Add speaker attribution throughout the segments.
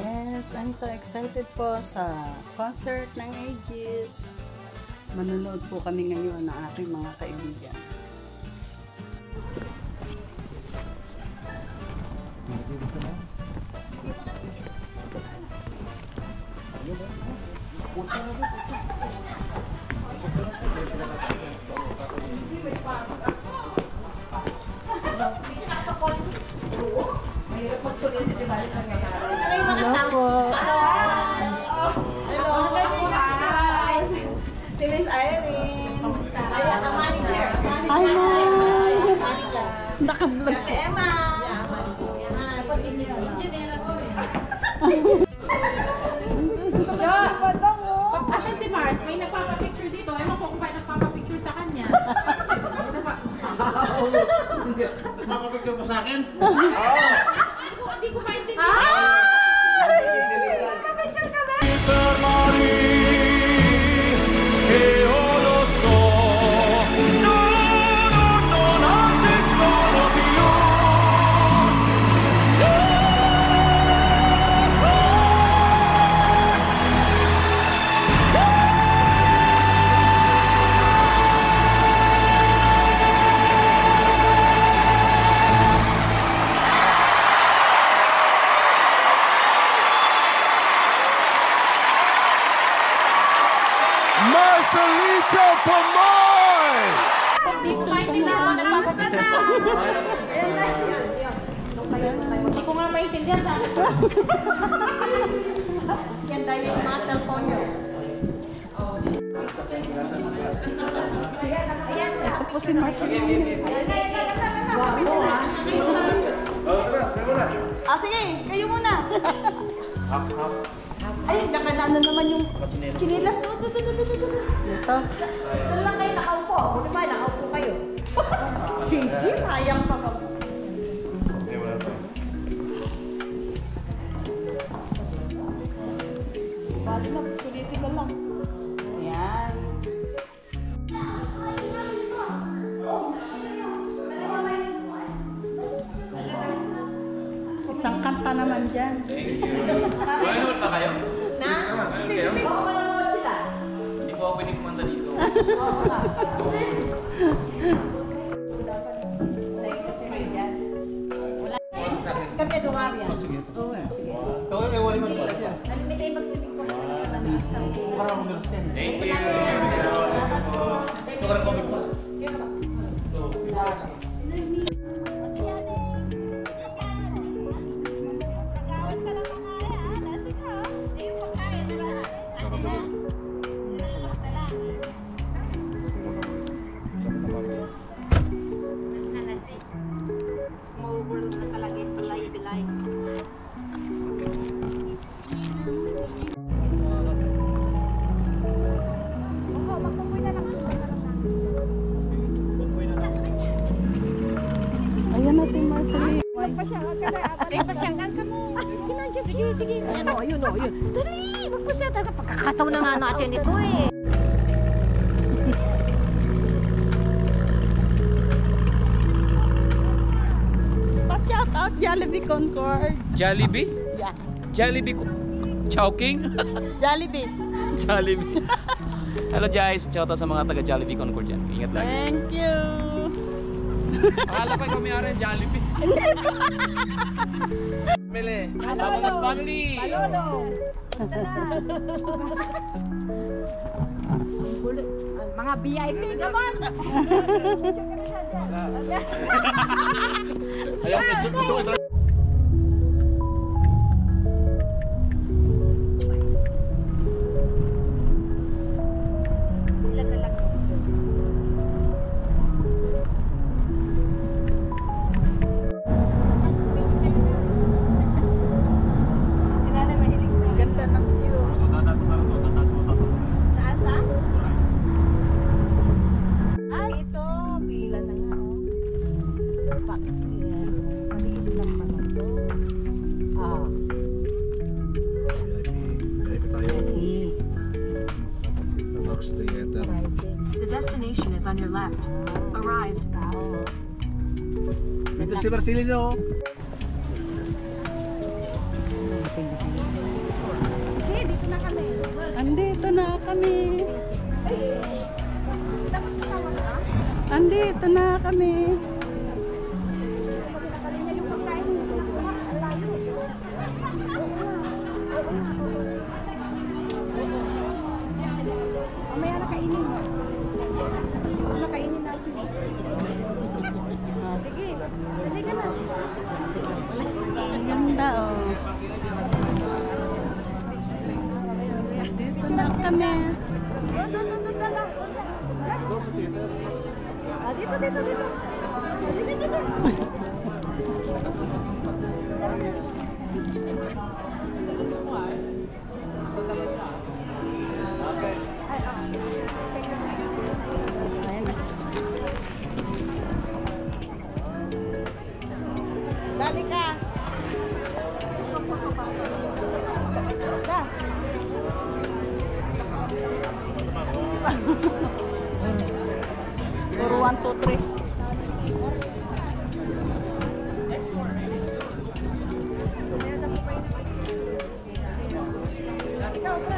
Speaker 1: Yes, I'm so excited po sa concert ng Aegis. Manonood po kami ngayon ng aking mga kaibigan. Hello po.
Speaker 2: Hello. Hi. Si Miss Irene. Ayan, ang manager.
Speaker 1: Hi, ma'am. Naka-vlog.
Speaker 2: Si Emma. Jo, patong mo.
Speaker 3: Asan si Mars? May nagpapapicture dito. Ewan ko kung bakit nagpapapicture sa kanya.
Speaker 4: Nagpapapicture mo sa akin?
Speaker 3: Hindi ko maintindihan.
Speaker 2: Nagpapicture ka ba?
Speaker 5: Marcelito Pomoy!
Speaker 3: Hindi ko maintindihan.
Speaker 2: Kamusta na?
Speaker 3: Hindi ko nga maintindihan.
Speaker 2: Yan dahil yung mga cellphone nyo. Ayan,
Speaker 1: Ito po si Marcia.
Speaker 2: sige, kayo muna. Ay, nakalaano naman yung chinilas.
Speaker 1: Ito.
Speaker 2: Saan lang kayo nakaupo? Buti ba, nakaupo kayo. Sisi, sayang pa ka. Bali na, sulitin na lang. Ayan.
Speaker 1: Isang kanta naman dyan.
Speaker 4: Manonood na kayo?
Speaker 2: Na? Sige, baka manonood sila.
Speaker 4: Hindi po ako pwede kumanta dito.
Speaker 2: Oo nga. Dapat, dahil kasi kayo dyan. Wala. Kami dungarya.
Speaker 1: Oo eh.
Speaker 2: Sige.
Speaker 4: Ito may wali man pala dyan.
Speaker 2: Alimit ay magsiling ko sa mga namilis ng
Speaker 4: Parang ako meron yan. Thank you. Ito ka na comic pa.
Speaker 2: Yun ba?
Speaker 1: Ayan na si Marceline.
Speaker 2: Magpasyagan ka mo. Sige nandiyan, sige. Ayan o, ayun. Dali, magpasyagan ka. Pagkakataw na nga natin ito eh.
Speaker 1: Pa-shout out Jollibee Concord.
Speaker 4: Jollibee?
Speaker 1: Yeah.
Speaker 4: Jollibee ko. Chowking?
Speaker 1: Jollibee.
Speaker 4: Jollibee. Hello guys, shout out sa mga taga Jollibee Concord dyan. Ingat lagi.
Speaker 1: Thank you.
Speaker 4: Akala pa ikaw may-ari ng Jollibee. Family. Abangos family.
Speaker 3: Mga VIP naman.
Speaker 4: Ayaw, gusto ko ito.
Speaker 1: Ganda ng view.
Speaker 2: Saan? Ay, ito. Pila na nga. Box here. Maliit lang pa na ito.
Speaker 6: The destination is on your left. Arrived.
Speaker 5: Dito si Marcelino.
Speaker 1: Andito na kami. Andito na kami.
Speaker 2: Mamaya na kainin. Nakainin natin. Sige, dali ka na.
Speaker 1: Ang ganda oh. Dito na kami.
Speaker 2: Doon na lang. Dito. Dito.
Speaker 1: Ayan na.
Speaker 2: Dali ka. Da.
Speaker 1: Puro 1, 2, 3.
Speaker 2: Ikaw, pa.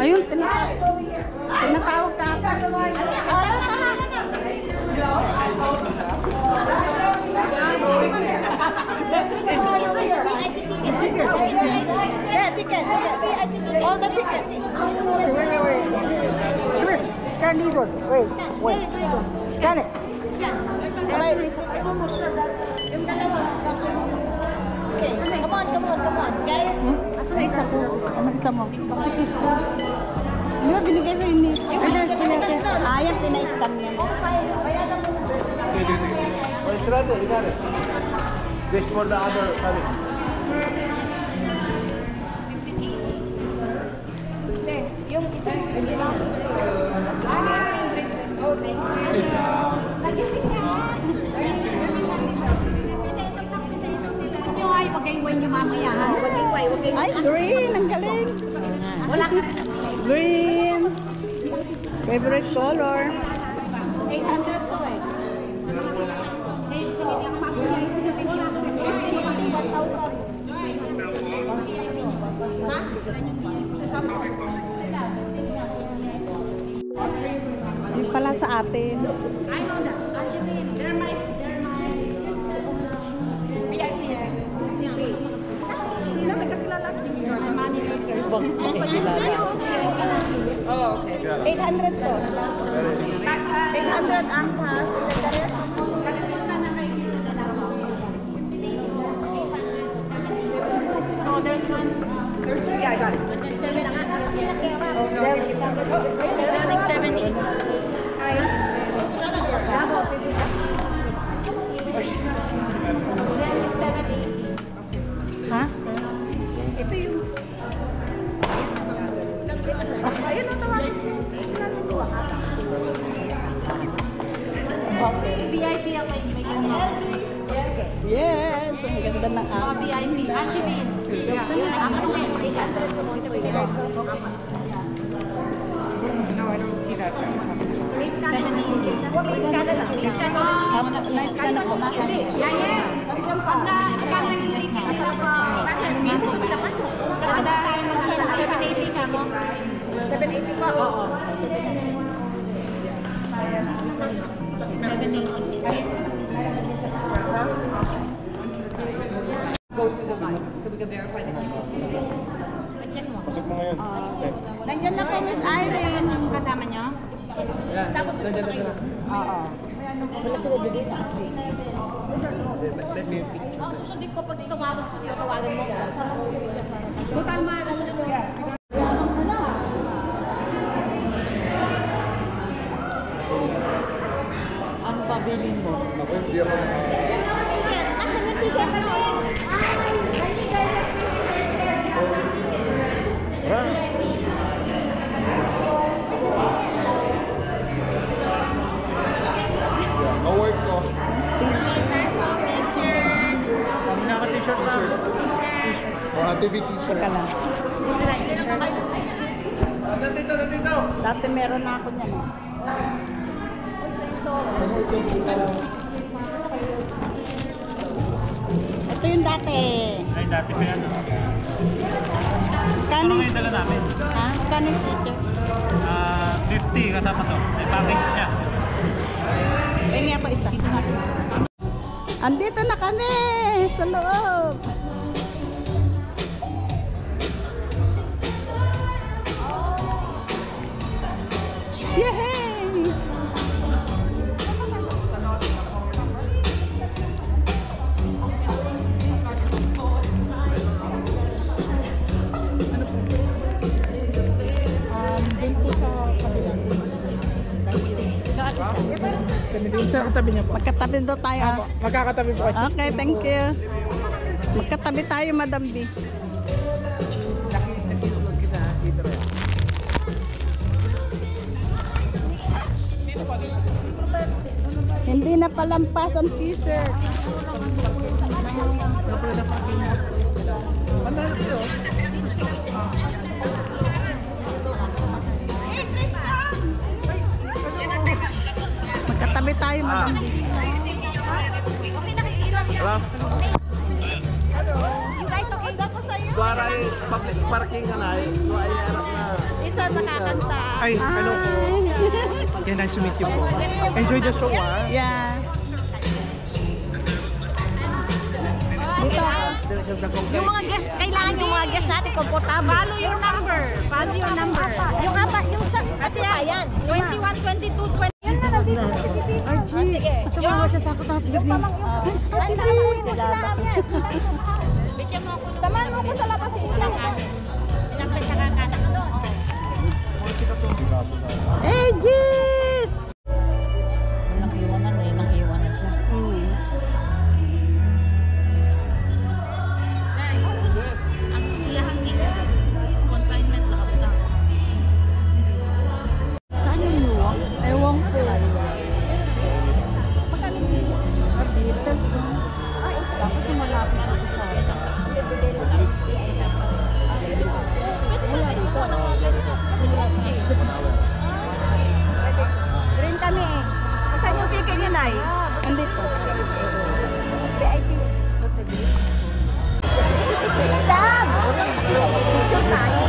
Speaker 1: Ayun, tinatawag ka.
Speaker 2: Ticket. All the ticket.
Speaker 7: Wait. Come here. Scan these ones. Wait. Scan it.
Speaker 2: Okay, come on. Guys,
Speaker 1: Ay, isa ko. Ano isa mo? Pakikit ko. Ano binigay sa inyo? Ayan, pina-scan niya.
Speaker 5: Oh, it's right there, you got it. This for the other currency.
Speaker 2: yung isang original. Ay, pag-iwan niyo mamaya, ha? Wag-iway.
Speaker 1: Ay, green! Ang galing!
Speaker 2: Wala ka.
Speaker 1: Green! Favorite color.
Speaker 2: 800 to eh. 1,000.
Speaker 1: Yung pala sa atin.
Speaker 2: Sino may kakilala?
Speaker 1: Oh, okay.
Speaker 2: 800 to. 800 ang cash. So there's one.
Speaker 7: Yeah, I got it.
Speaker 2: 70.
Speaker 1: Ha?
Speaker 2: Ito yung... Ayun ang tawagin ko. VIP ako yung may ganyan.
Speaker 1: Yes! Ang ganda ng akin.
Speaker 2: VIP. Angeline.
Speaker 7: No, I don't see that.
Speaker 2: 70. Iskada lang.
Speaker 1: Na-scan ako.
Speaker 2: Hindi. Yeah. Pag na-scan lang yung link, kasama ko. Bakit? Minto sila pasok. Kada 780 ka mo. 780 pa? Oo. 780.
Speaker 7: Go through the line so we can verify the ticket.
Speaker 2: Check mo.
Speaker 5: Pasok mo ngayon.
Speaker 2: Nandiyan na po, Miss Irene, yung kasama niyo.
Speaker 5: Tapos nandiyan na sila.
Speaker 2: Oo. Wala sila dugis na asli.
Speaker 5: Let me pick.
Speaker 2: Susundin ko pag tumawag sa siyo, tawagan mo. Total ma.
Speaker 7: pipiliin mo?
Speaker 5: Ako hindi ako
Speaker 2: Asan yung ticket pa rin?
Speaker 5: ka-work ko.
Speaker 7: Naka-t-shirt na.
Speaker 5: Mga TV t-shirt.
Speaker 1: Teka lang.
Speaker 5: Nandito.
Speaker 1: Dati meron na ako niyan. Ito yung dati.
Speaker 7: Ay, dati pa yan.
Speaker 1: Kano
Speaker 7: Ngayon dala namin.
Speaker 1: Ha? Kano yung t-shirt?
Speaker 7: 50 kasama to. May package niya.
Speaker 1: Pengi ako isa. Andito na kami sa loob. Yay!
Speaker 7: Sa katabi niya po.
Speaker 1: Magkatabi daw tayo.
Speaker 7: Magkakatabi po kasi.
Speaker 1: Okay, thank you. Magkatabi tayo, Madam B. Hindi na palampas ang t-shirt. Magkatabi tayo, Madam B.
Speaker 2: You guys, okay ba po sa'yo?
Speaker 5: Kuwara ay public parking ka na eh. Kuwara ay harap na.
Speaker 2: Isa makakanta.
Speaker 7: Ay, hello po. Yeah, nice to meet you po. Enjoy the show, ah.
Speaker 1: Yeah.
Speaker 2: Yung mga guest, kailangan yung mga guest natin komportable. Follow your number. Follow your number. Yung apat, yung sa, kasi yan. 21, 22, 20. Yun na, nandito. Sige. Yung siya sa kutas. Yung pamang yung. Ay, salamat mo sila yan. Bigyan mo ako. Samahan mo ko sa labas yung isang amin. Pinagpit sa kakanak doon.
Speaker 1: Aegis!
Speaker 2: Walang iwanan eh. Nang iwanan siya. Ang ilahang consignment na kapita.
Speaker 1: Saan yung luwang? Ewan ko. Beatles. Ay, dapat yung malapit ako sa
Speaker 2: Green kami eh. Saan yung ticket niya, Nay?
Speaker 1: Andito.
Speaker 2: VIP. Dam! Picture tayo.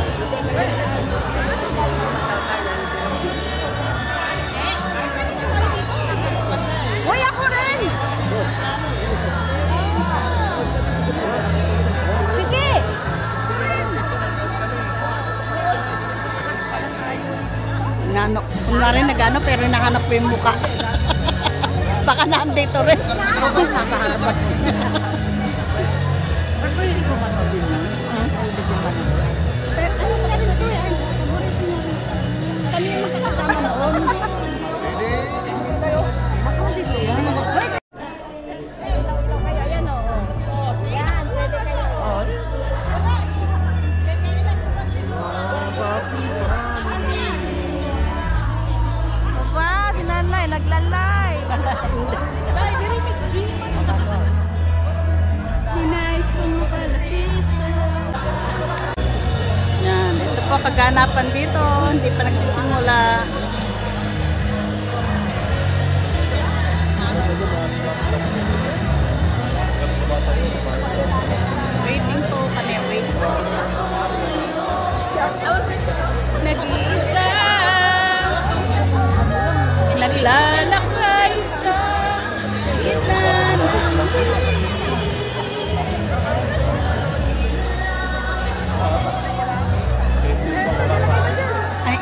Speaker 2: Uy, ako rin! Sige!
Speaker 1: Nano, kunwari nagano pero nahanap ko yung muka. Baka nandito rin. Nakahanap.
Speaker 2: Kami yung makakasama noon. Ayan o. Yan, pwede kayo.
Speaker 1: Aba, si Nanay, naglalay.
Speaker 2: Nice kung mo pala pizza.
Speaker 1: Yan, ito po kaganapan dito. Hindi pa nagsisimula. Waiting po kami, waiting. Nag-iisa, naglalakay sa gitna ng ay,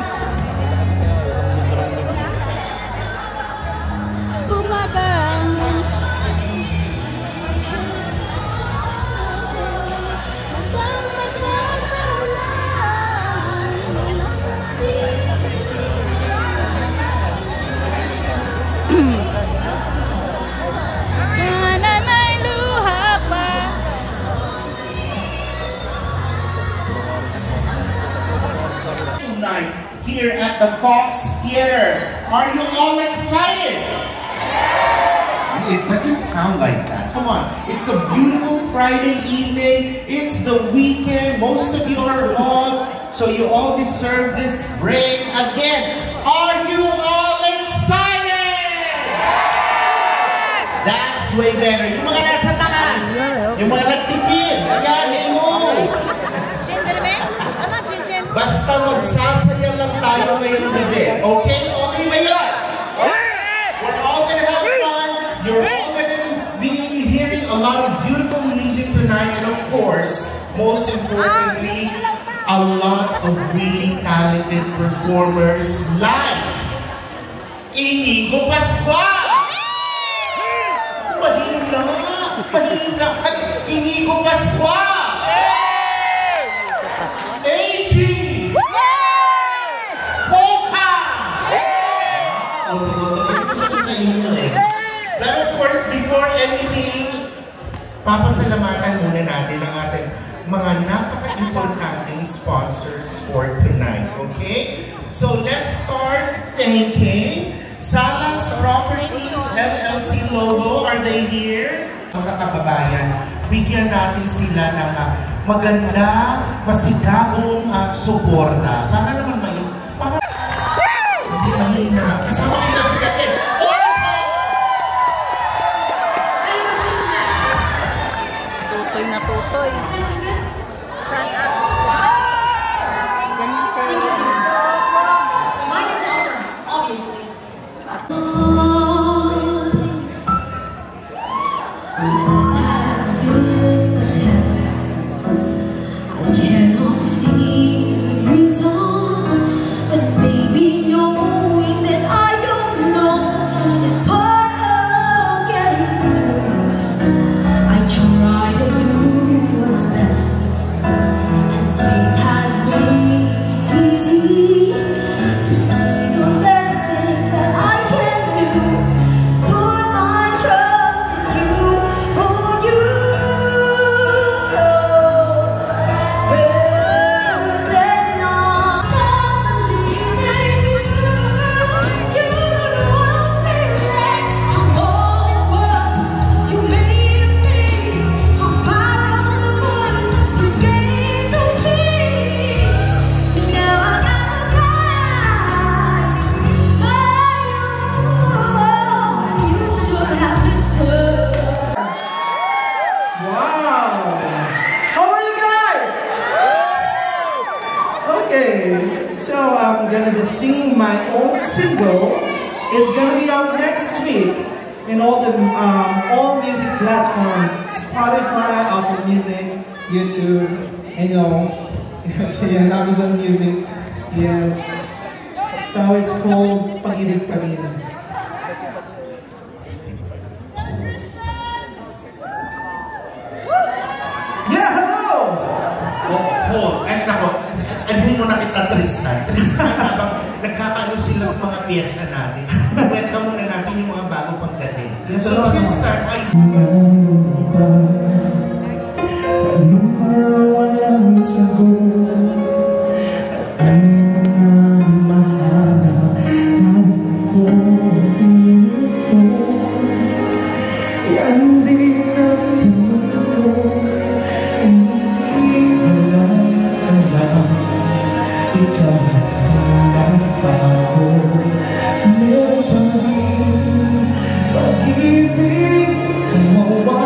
Speaker 8: here at the Fox Theater. Are you all excited? It doesn't sound like that. Come on. It's a beautiful Friday evening. It's the weekend. Most of you are off, so you all deserve this break. Again, are you all excited? Yes! That's way better. Yung mga nasa taas, yung mga nagtipid, ayan, hello. Basta magsasaya lang tayo ngayong gabi. Okay? Okay ba yan? We're all gonna have fun. You're all gonna be hearing a lot of beautiful music tonight. And of course, most importantly, a lot of really talented performers like Inigo Pascual! Mahina! Inigo Pascual! Aegis! Polka! But of course, before anything, papasalamatan muna natin ang ating mga napaka-importanting sponsors for tonight, okay? So let's start thanking Salas Properties LLC logo. Are they here? Mga kababayan, bigyan natin sila ng maganda, masigabong suporta. Para naman para hindi mahina. Kasama ko na si Katin.
Speaker 1: Tutoy na tutoy. Front up. Ganyan sa'yo.
Speaker 9: Mine is older, obviously.
Speaker 7: So I'm gonna be singing my own single. It's gonna be out next week in all music platforms: Spotify, Apple Music, YouTube, and Amazon Music. Yes. So it's called Pag-ibig Pa Rin. Yeah, hello.
Speaker 8: Oh, ay nako. Anhin mo na kita, Tristan. Tristan, habang nagkakaano sila sa mga piyesa natin. Kwenta muna natin yung mga bago pagdating. So, Tristan, ay...
Speaker 7: Tanong na walang sagot, at di mo na mahanap, nanin ko ang pilit ko. Yan din ang tanong ko, hindi mo lang alam. Ikaw ang nagbago. Meron pa rin pag-ibig kang mawala.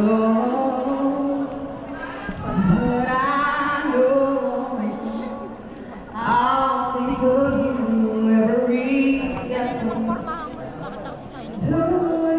Speaker 10: road, but I know I'll think of you every step of the way.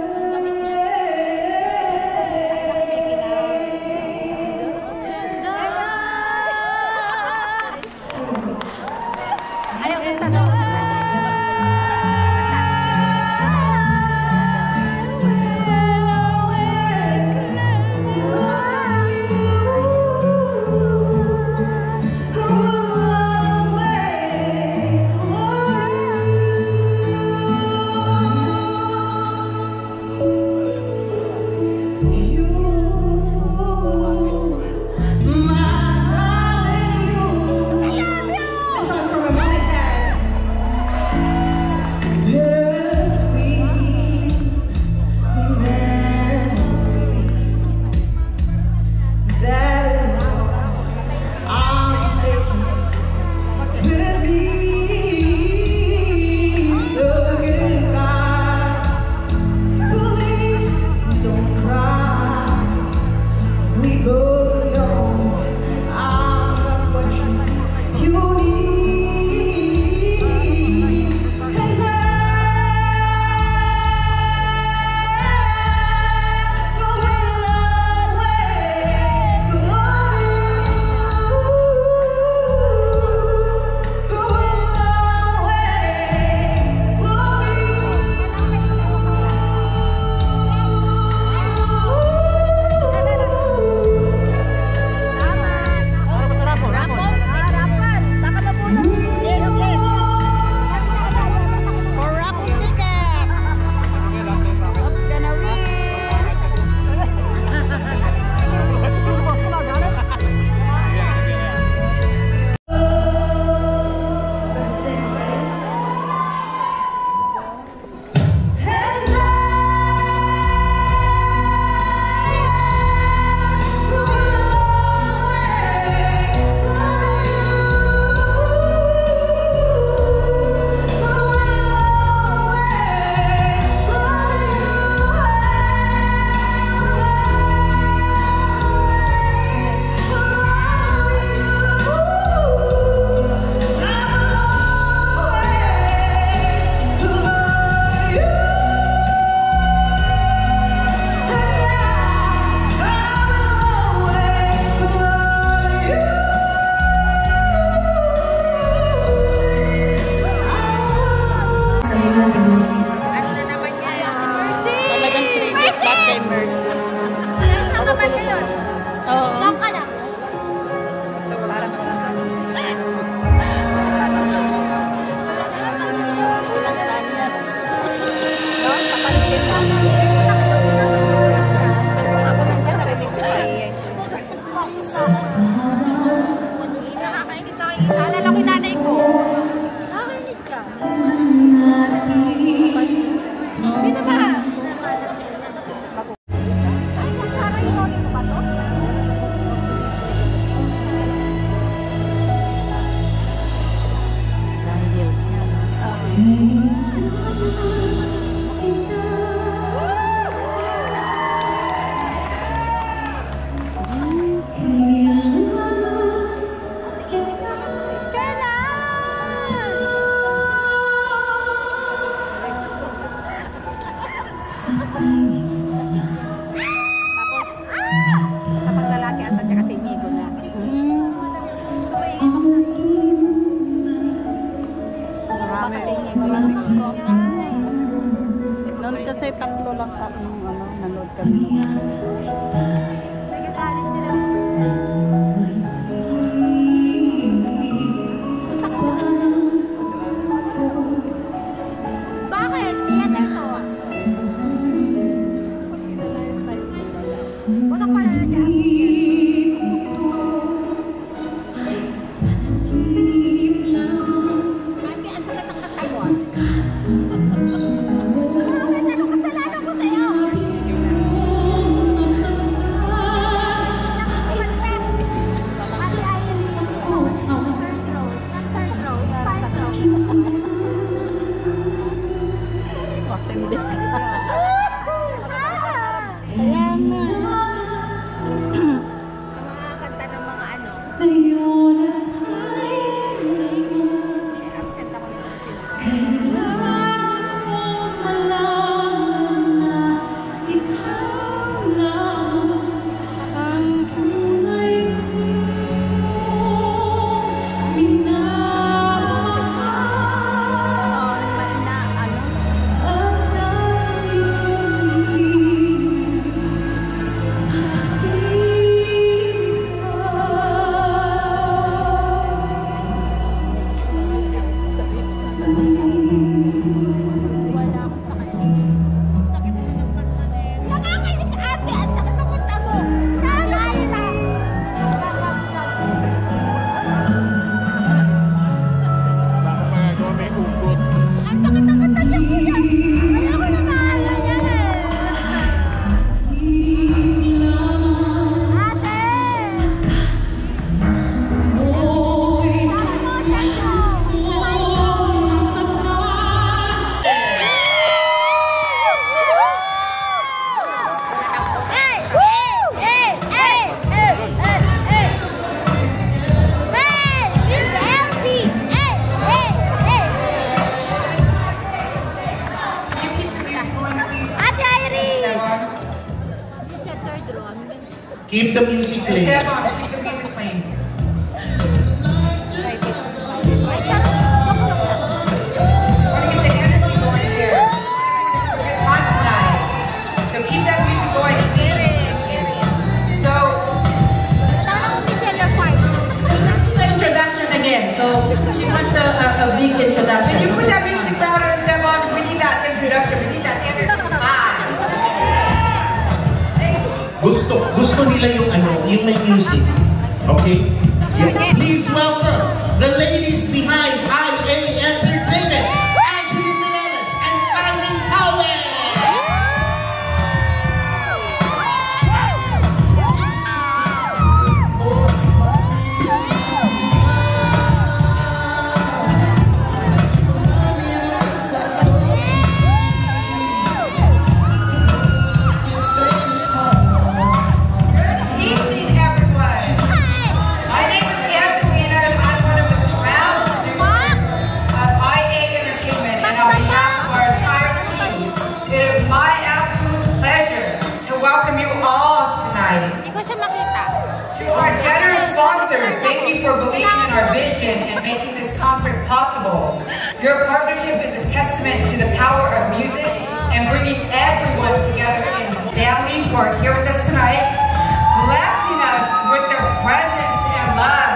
Speaker 1: Noon kasi tatlo lang kami nanood kami.
Speaker 2: Bakit? Theater to. Unang pala na dyan. Mami, ang sakit ang katawan.
Speaker 1: Kaya nga.
Speaker 8: Keep the music playing.
Speaker 3: Esteban, keep the music playing. Want to get the energy going here. Good time tonight. So keep that music going. So, the introduction again. So she wants a big introduction. Can you put that music louder, Esteban? We need that introduction. We need that energy.
Speaker 8: Gusto nila yung may music. Okay? Yeah. Please welcome the ladies behind IA Entertainment, Angeline Mireles and Irene Howell.
Speaker 3: To our generous sponsors, thank you for believing in our vision and making this concert possible. Your partnership is a testament to the power of music and bringing everyone together in family who are here with us tonight, blessing us with their presence and love.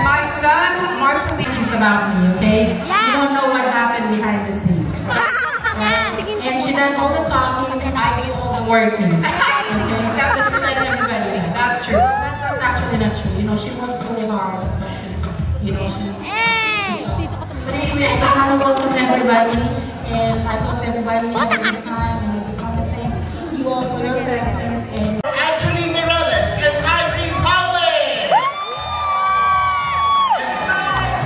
Speaker 3: My son, Marcel, thinks about me, okay? You don't know what happened behind the scenes. And she does all the talking, I do all the working. Okay? That's just like everybody. That's true. That's actually not true. You know, she works really hard as much as, you know, but anyway, I just want to welcome everybody, and I hope everybody has a good time, and I just want to thank you all for your presence. And
Speaker 8: Angeline Mireles and Irene Howell.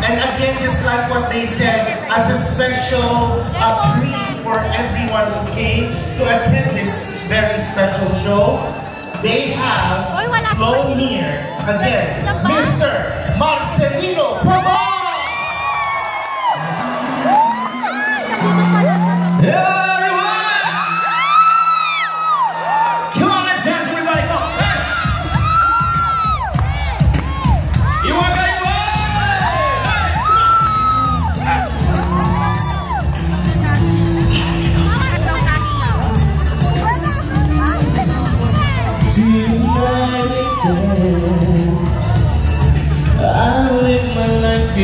Speaker 8: And again, just like what they said, as a special treat for everyone who came to attend this very special show, they have flown here again, Mr. Marcelino Pabon!
Speaker 11: I live my life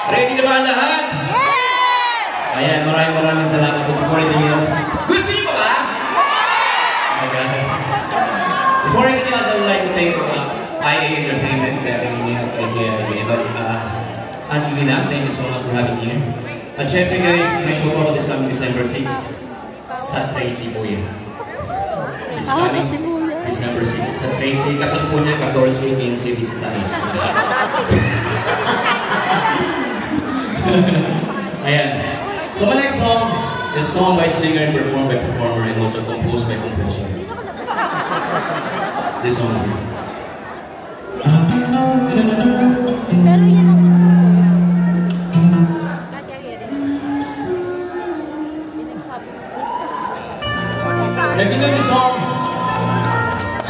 Speaker 4: Ready na ba ang lahat?
Speaker 2: Yes!
Speaker 4: Ayan, maraming salamat po. Before anything else, gusto niyo ba? Oh my God. Before anything else, I would like to thank IA Entertainment, Angelina, thank you so much for having me here. At syempre guys, may show po ako this coming December 6 sa Tracy po yun.
Speaker 1: Sa Cebu yan.
Speaker 4: December 6 sa Tracy. Kasal po niya, 14 yung city sa Saris. Ayan. So my next song is a song by singer and performed by performer and also composed by composer. This song. If you know this song,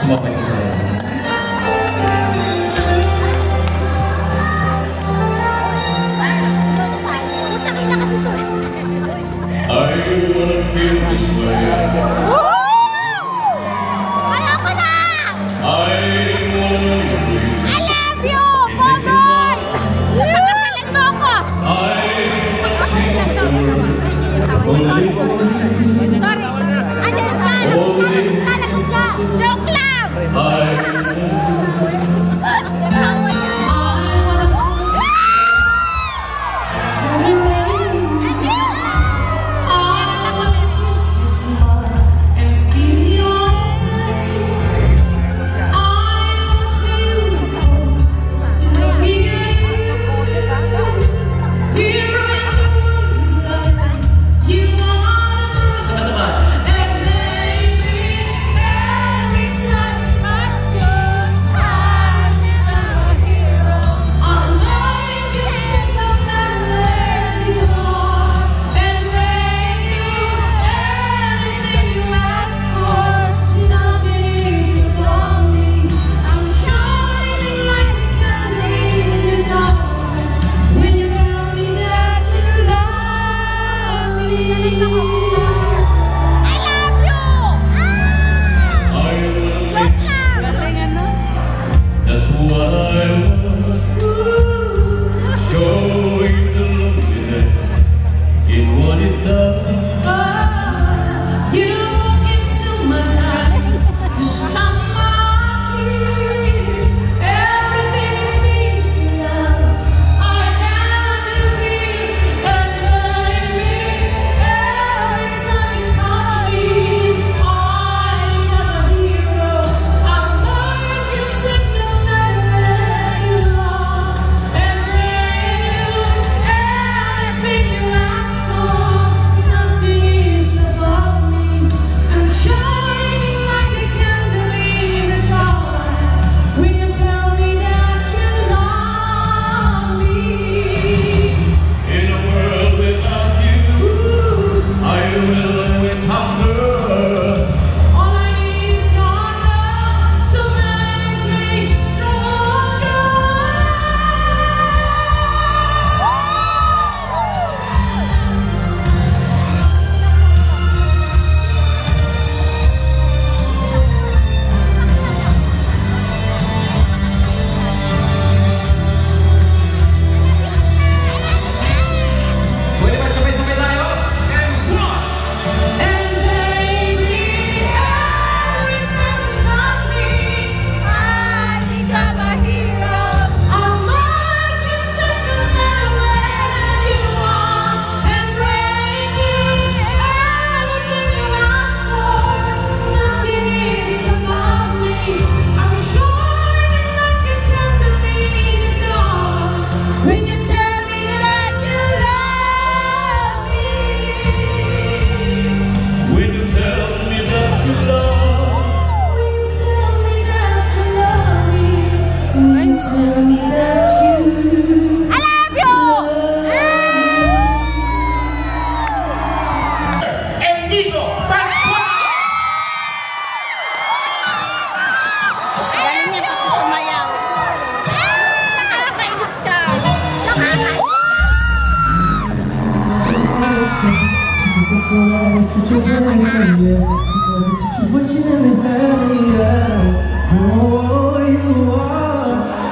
Speaker 4: sumapay ko tayo. I wanna feel this way.
Speaker 2: Ayoko na!
Speaker 4: I wanna know your dream.
Speaker 2: I love you! Boboy! Pagkasalan mo ako!
Speaker 4: I wanna change the world.
Speaker 2: Sorry. Andiyan sa kalagot ka. Joke lang!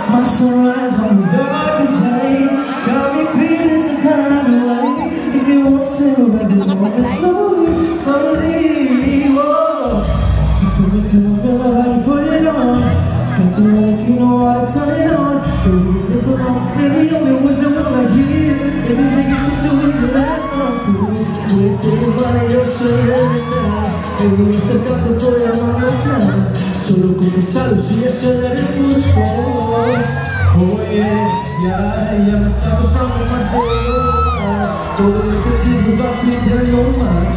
Speaker 7: My sunrise on the darkest day got me feeling sacando por la mano, solo con mis salos y ese de puso. Oye, ya me estaba pasando más de hora, todo ese tiempo va pidiendo más.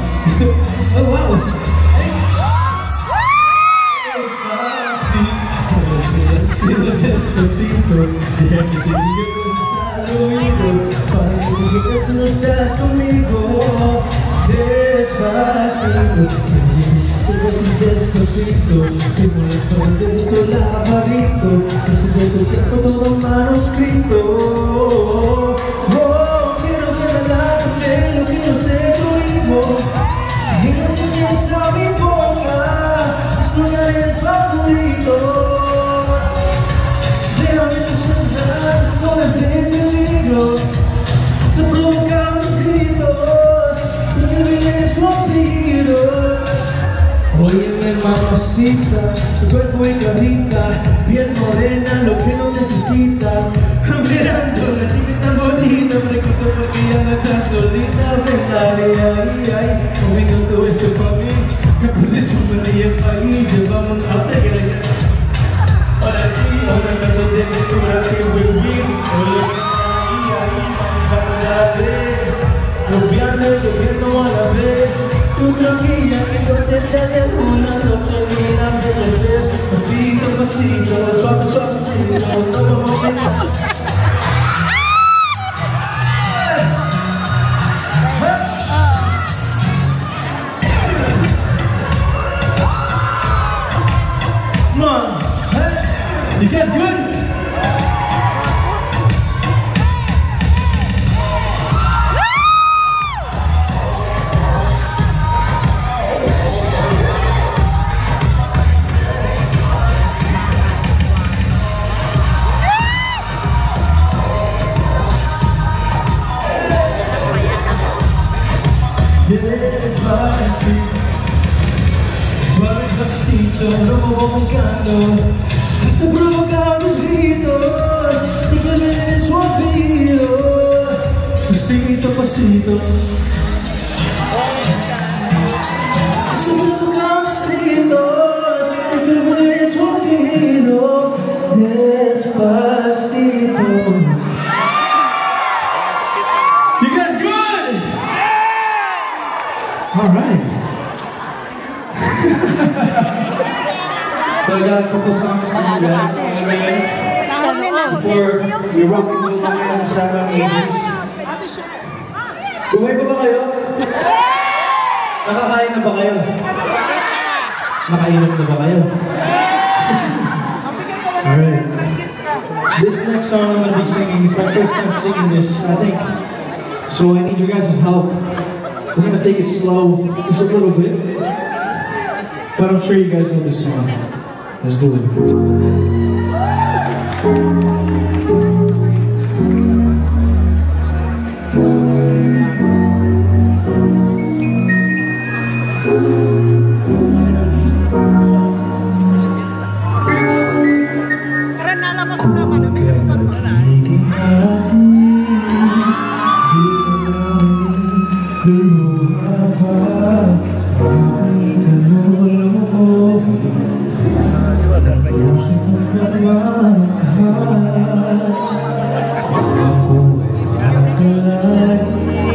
Speaker 7: Oh, wow. Despacito, deja que te diga cosas al oído, para que me digas no estás conmigo. Despacito, despacito, te molesto desde tu laberinto, desde tu cuerpo todo manuscrito. Oh, quiero regalarte lo que yo sé conmigo, y enseñes a mi boca tus lugares favoritos. De peligro, se provocan los gritos, tú te vienes rompido. Óyeme mamacita, tu cuerpo y carita, piel morena, lo que no necesita. Mirando la chica tan bonita, pregunto por qué ya no estás solita. Ven, dale, ay, conmigo todo esto pa' mí. Me acordé tu madre y el país, llevamos a seguir. Ahora sí, ahora me toqué de tu brazo y volví. Lloviendo a la vez, tú tranquila que yo te daré una noche mira de crecer. Pasito, pasito, suave, suavecito, no vamos a quedar. Come on, you guys good? Suave despacito, lo voy buscando, se provocan los gritos, y que me den su oído. Pasito, pasito, se provocan los gritos, y que me den su oído. Despacito. You guys good? All right. So I got a couple songs for you guys. Before we rock and roll again, shout out music. Buhay pa ba kayo? Nakakain na ba kayo? Nakainom na ba kayo? Alright. This next song I'm going to be singing is my first time singing this, I think. So I need you guys' help. We're going to take it slow, just a little bit. But I'm sure you guys know this song. Let's do it.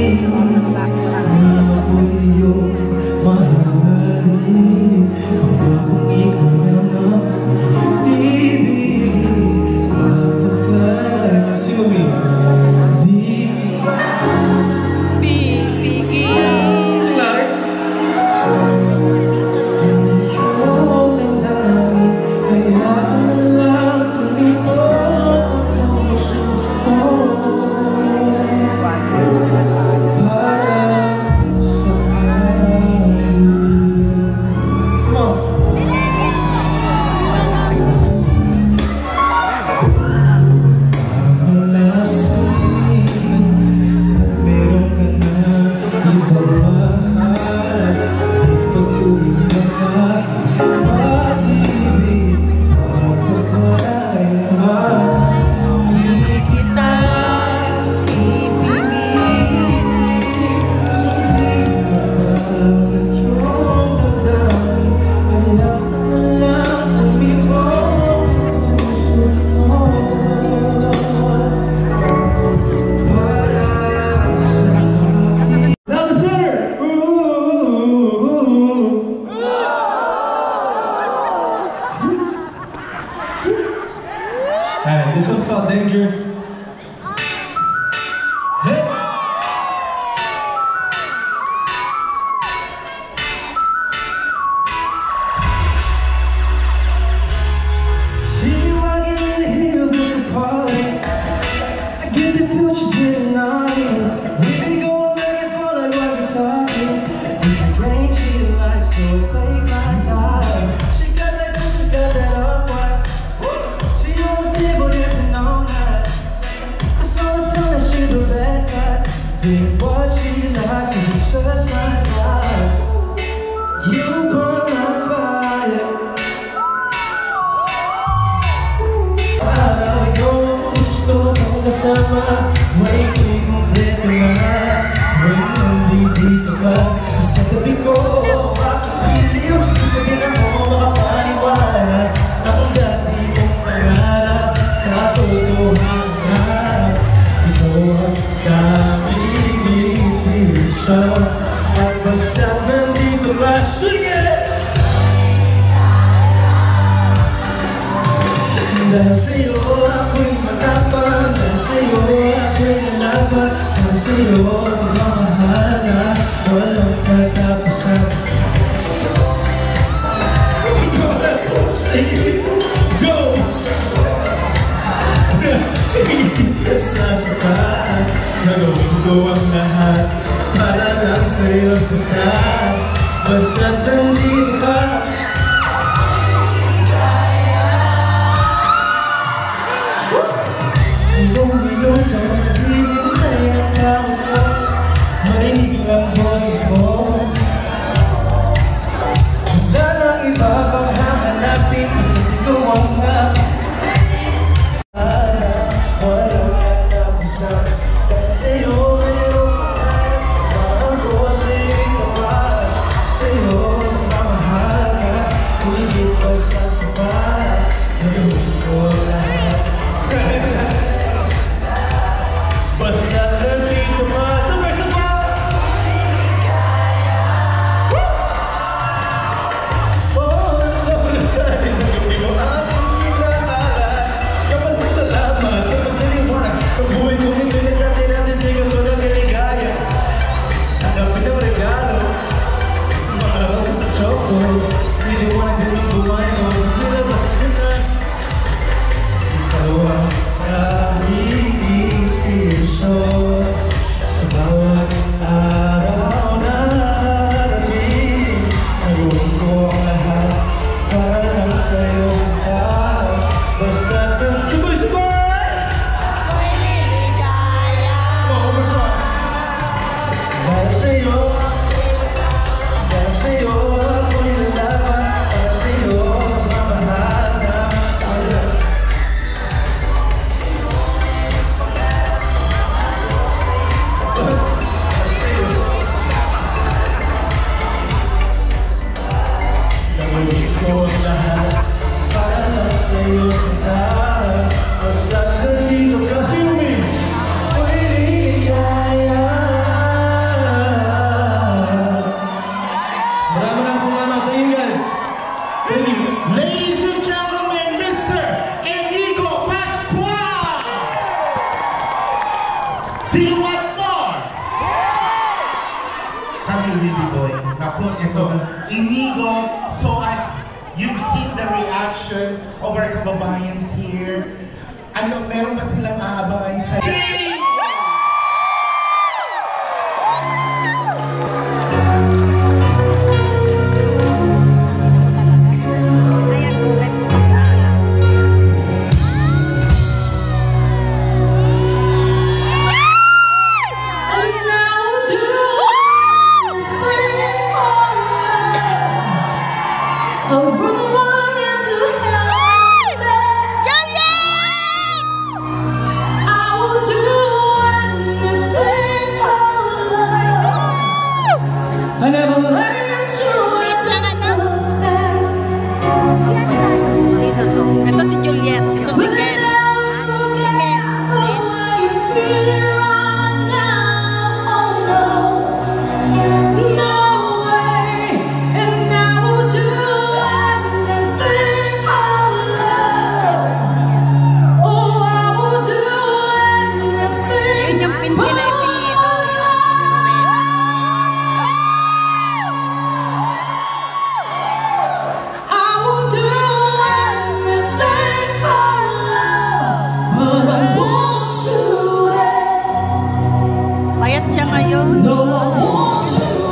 Speaker 7: Aku is called Danger. Hey. See you walking in the hills at the party. I get the feel she's getting naughty. We be going back and forth like what we're talking. It's a game she likes, so take my time. She got that good, she got that up-white. She on the table dancing all night. I saw the sun and she was that tight. Did what she liked, and it's just my time. You burn like fire. Kasama, may kumpleto na. May nandito ka sa tabi ko. Bakit biliw? Hindi na ako makapaniwala. Ang dati kong pangarap, katotohanan. Ito ang daming inspirasyon. At basta nandito ka, sige! Dahil sa'yo ako'y matapang. Dahil sa'yo ako'y lalaban. Dahil sa'yo pagmamahal na walang katapusan. Ibarat ko sa'yo, Diyos. Higit ka sa sapat. Gagawin ko ang lahat para lang sa'yo sakat. Basta't nandito ka. Ilong-ilong na naghihintay ng tao ko. Marinig ang boses mo. Wala nang iba pang hahanapin. Ikaw ang walang katapusan. Dahil sa'yo mayroong pangarap. Mahal ko sa'yo'y tawag. Sa'yo mamahal ka. Higit pa sa sapat. Gawin ko lahat. Basta nandito ka, sabay-sabay! Oh, sobrang sa'yo, hindi mo aking kinakalat. Kapasasalamat sa pagdaliwanag. Ang buhay ko hindi natin-natin-tigan ko ng kaligaya. Hanapin ang regalo, mga rosas sa choco. Hindi mo na ganun bumayo, nilabas ka na. Ikaw ang aming inspirasyon sa bawat araw na narating. Nagawin ko ang lahat para lang sa'yo sakat. Basta nang sabay-sabay! Ako'y liligaya. Dahil sa'yo, ako'y lalaban. Dahil sa'yo, mamahal na walang. Gawin ko lahat para lang sa'yo sakat. Basta nandito ka, sumi, ako'y ligaya. Maraming salamat. Thank you guys. Thank you.
Speaker 8: Ladies and gentlemen, Mr. Inigo Pascual! Do you want more? Kami really boy. Naku, ito. Inigo, so you've seen the reaction of our kababayans here. Ano, meron ba silang aabangan sa...
Speaker 10: I will do
Speaker 2: Sikat siya ngayon.
Speaker 10: No one wants to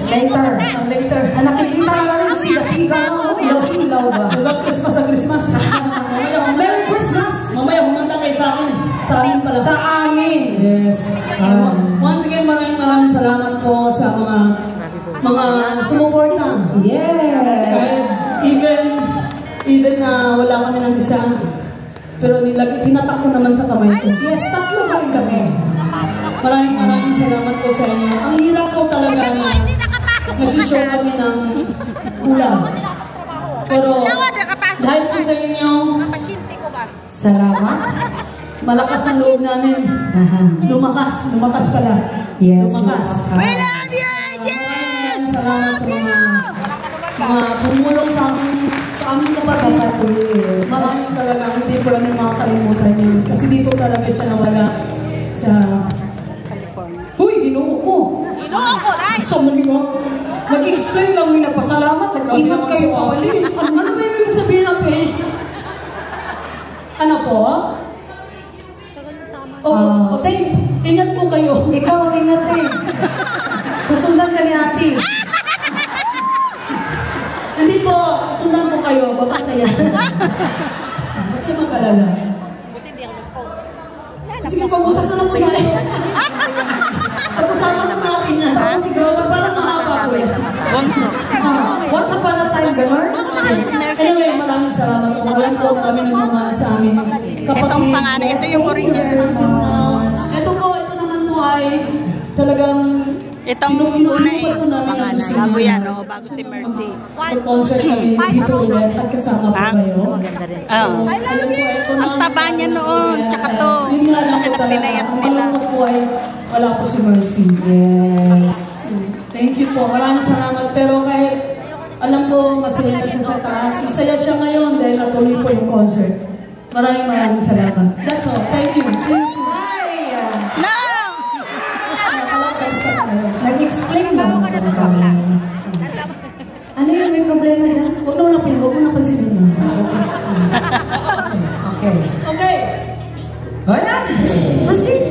Speaker 10: Later. Nakikita ka rin siga-siga mo. Ilaw-ilaw ba? Christmas na Christmas. Merry Christmas! Mamaya humanda kayo sa akin. Sa amin pala. Sa amin! Yes. Once again, maraming salamat po sa mga sumuporta. Yes! Even na wala kami ng isa. Pero tinatak ko naman sa kamay ko. Yes, tatlo kami. Maraming salamat po sa inyo. Ang hirap po talaga na nag-show kami ng kulang. Pero dahil po sa inyo, salamat. Malakas ang loob namin. Lumakas pala. Yes. Lumakas.
Speaker 2: We love you, Aegis!
Speaker 10: Salamat sa mga pumulong sa amin kapatid. Maraming talaga, hindi ko lang makakalimutan yun. Kasi dito talaga siya nawala sa California. Uy, ginoo ko!
Speaker 2: Ginoo ko, right?
Speaker 10: So, mag-explain lang, may nagpasalamat, nag-ingat kayo pawali. Ano ba yung sabihin natin? Ano po? Say, ingat po kayo. Ikaw ang ingat eh. Susundan ka ni ate. Hindi po, sundan po kayo. Baba kaya. Bakit mag-alala? Sige, pag-usap na lang po yan. Pag-usapan na natin yan. Sige, parang mahaba po yan. Once upon a time, gano'n? Anyway, maraming salamat po. Maraming po kami nagmamahal sa amin.
Speaker 2: Itong pangalan, ito yung original.
Speaker 10: Ito naman po ay talagang
Speaker 2: itong una pangalan. Bago yan, bago si Mercy.
Speaker 10: Nag-concert kami dito ulit at kasama po kayo.
Speaker 2: I love you! Ang taba niya noon, tsaka to. Pinayat nila.
Speaker 10: Wala po si Mercy. Yes. Thank you po. Maraming salamat. Pero kahit alam ko masaya na siya sa taas, masaya siya ngayon dahil natuloy po yung concert. Maraming salamat. That's all. Thank you. See you soon.
Speaker 2: No!
Speaker 10: Nag-explain lang kami. Ano yung may problema dyan? Huwag mo na pansinin mo. Okay. Ayan! Proceed!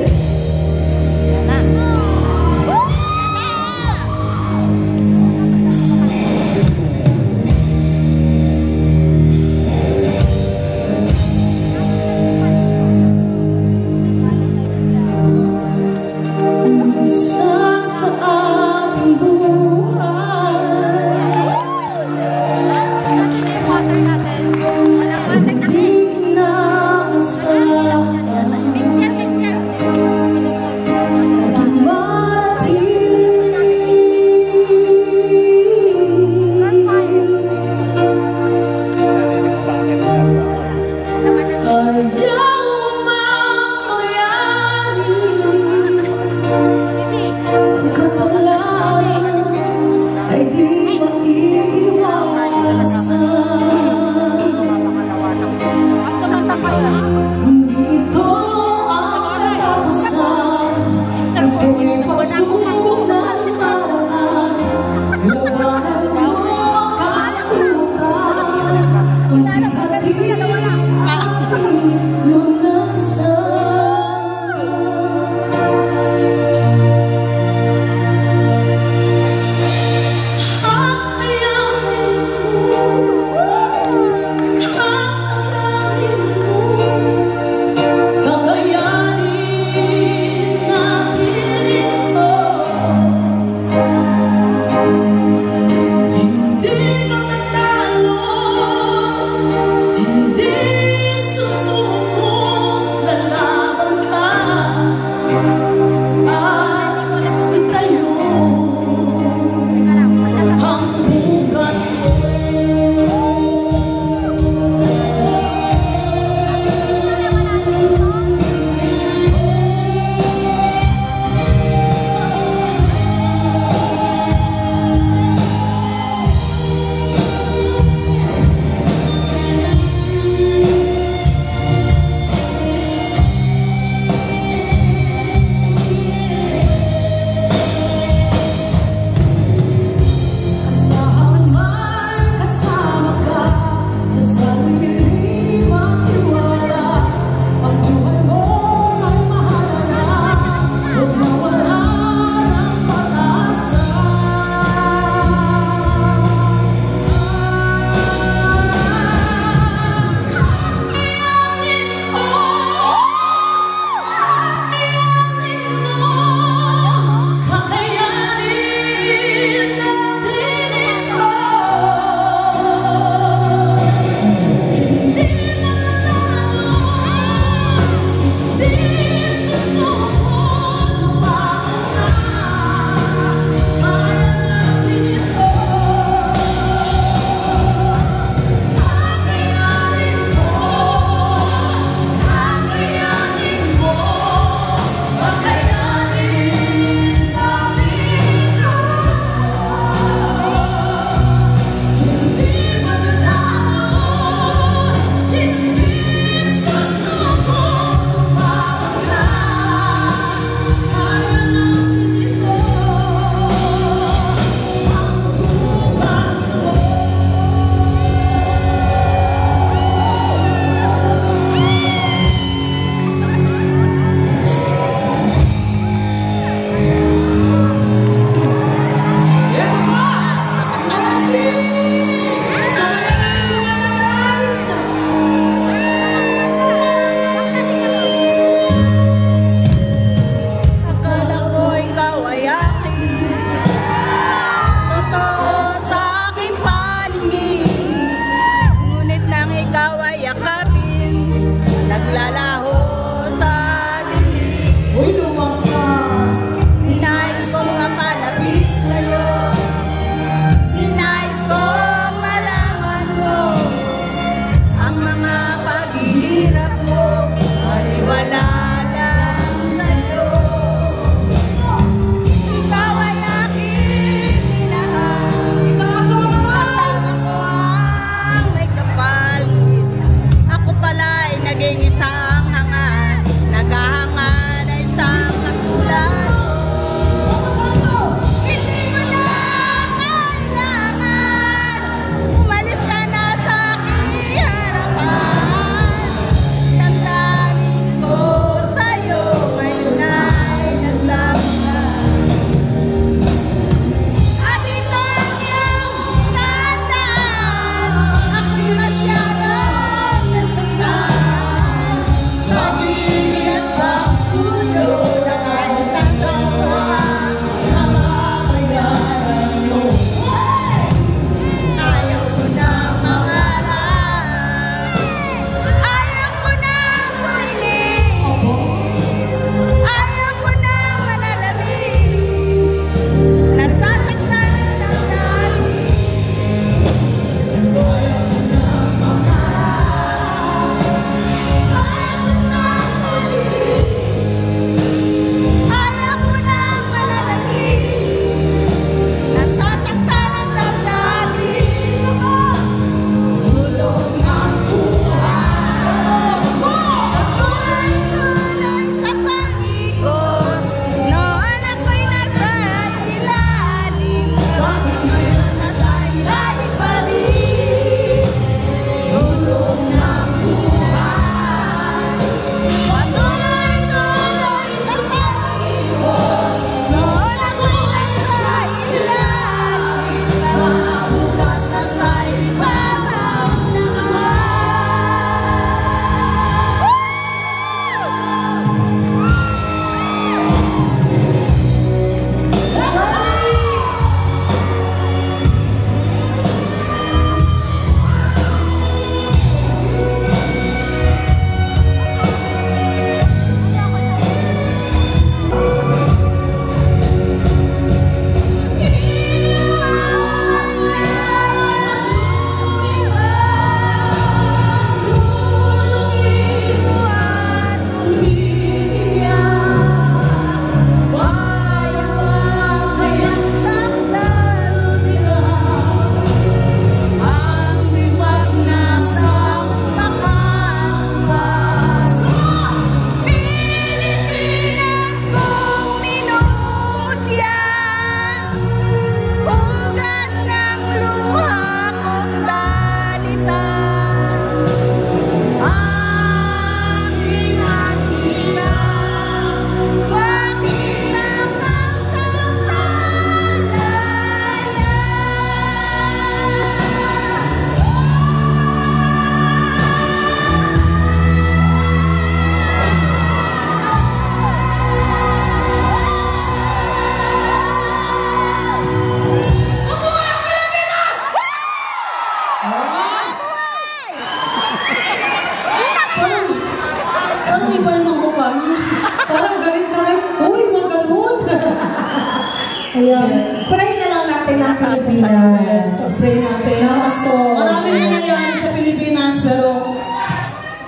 Speaker 10: Ayan. Pray na lang natin ang Pilipinas. Pray natin. So, maraming nangyayari sa Pilipinas, pero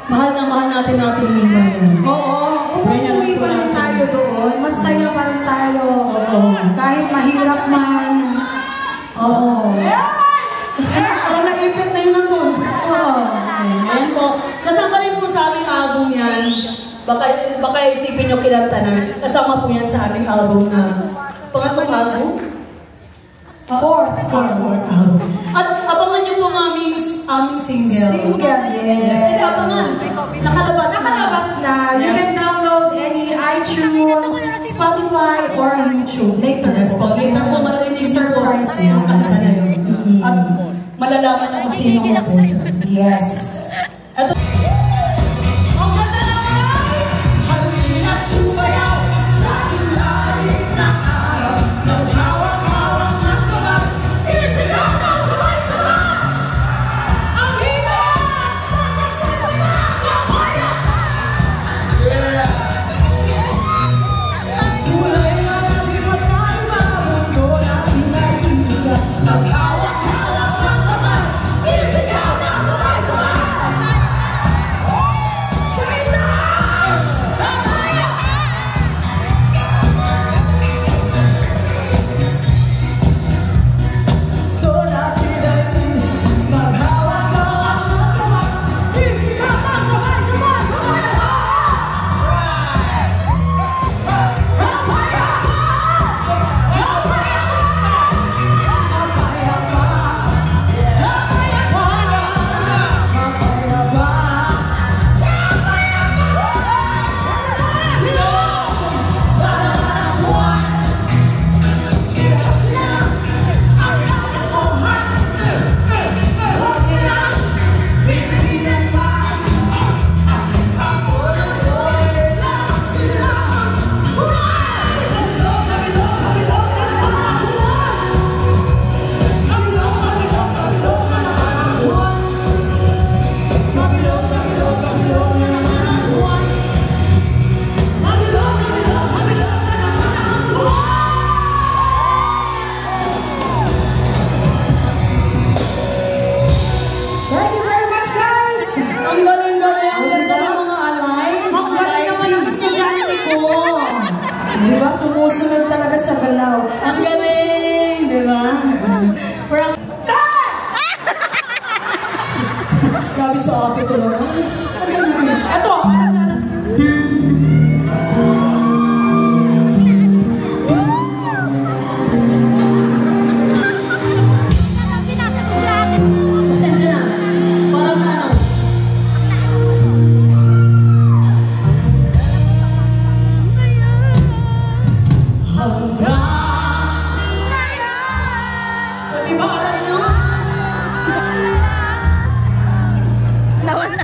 Speaker 10: mahal natin ating bayan. Oo. Umuwi pa rin tayo doon. Masaya pa rin tayo. Oo. Kahit mahirap man. Oo. Parang naipit na yun nandun. Oo. Ayan po. Kasama rin po sa aming album yan. Baka isipin nyo kinanta na. Kasama po yan sa aming album na pangatlong album? Fourth album. At abangan nyo po aming single. Single, yes. At abangan. Nakalabas na. You can download any iTunes, Spotify, or YouTube. Later po marinig po yung kanta na yun. At malalaman na kung sino ang composer. Yes. Ito. Diba? Sumusunod talaga sa galaw. Ang galing! Diba? Parang, grabe sa ate ito lang. Ito! Nawala.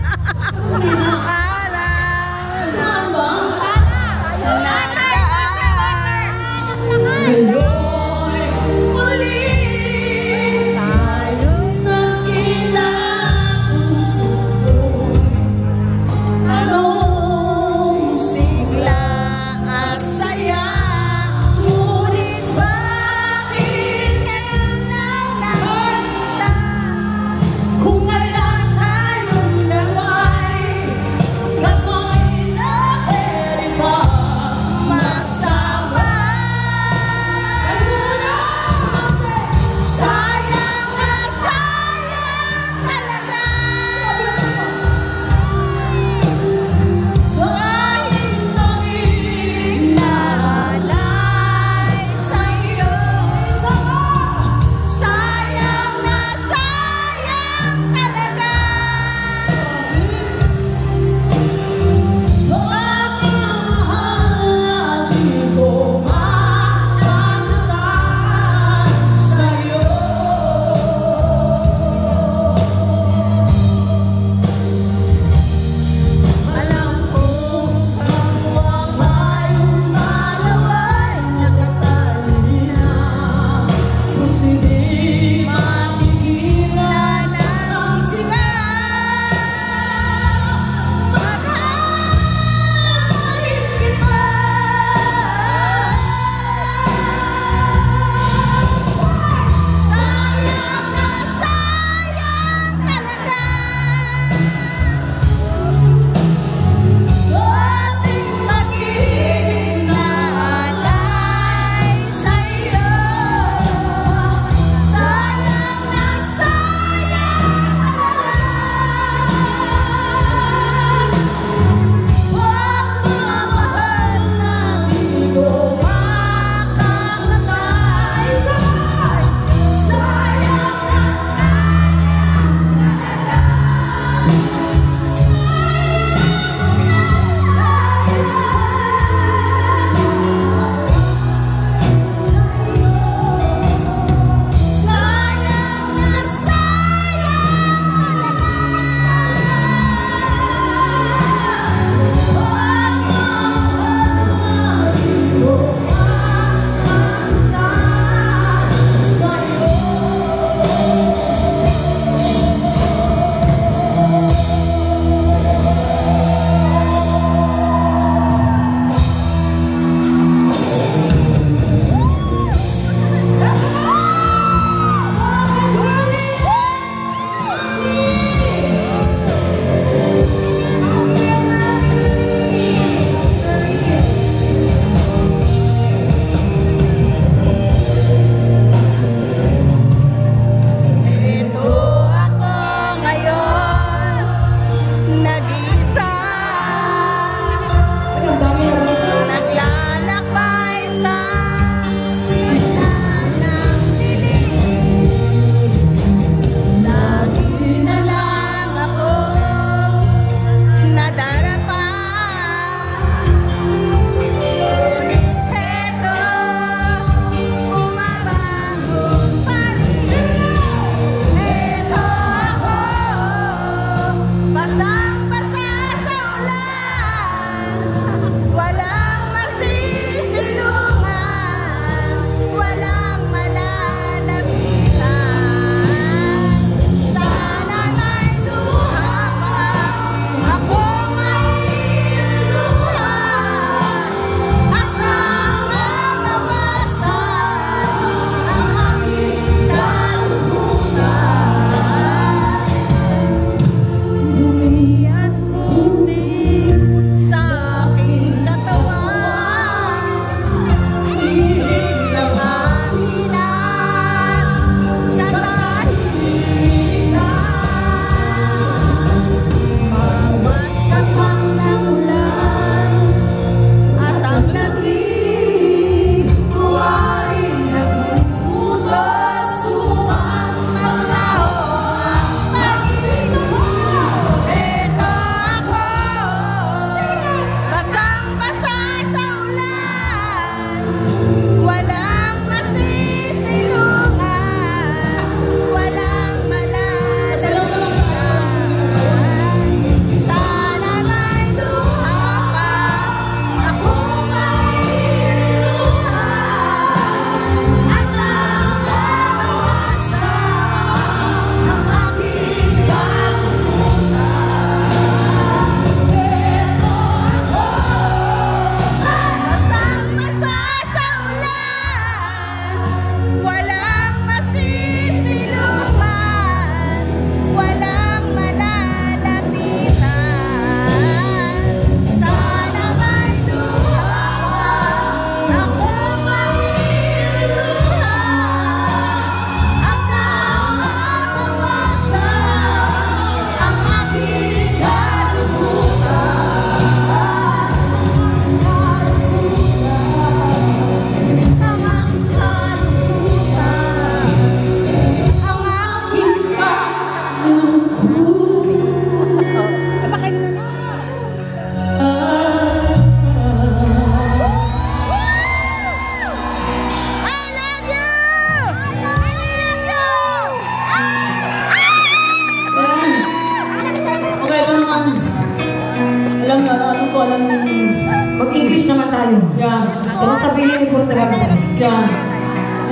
Speaker 10: tayo. Yeah. Pero sabihin ni Puro Tagalog tayo. Yeah.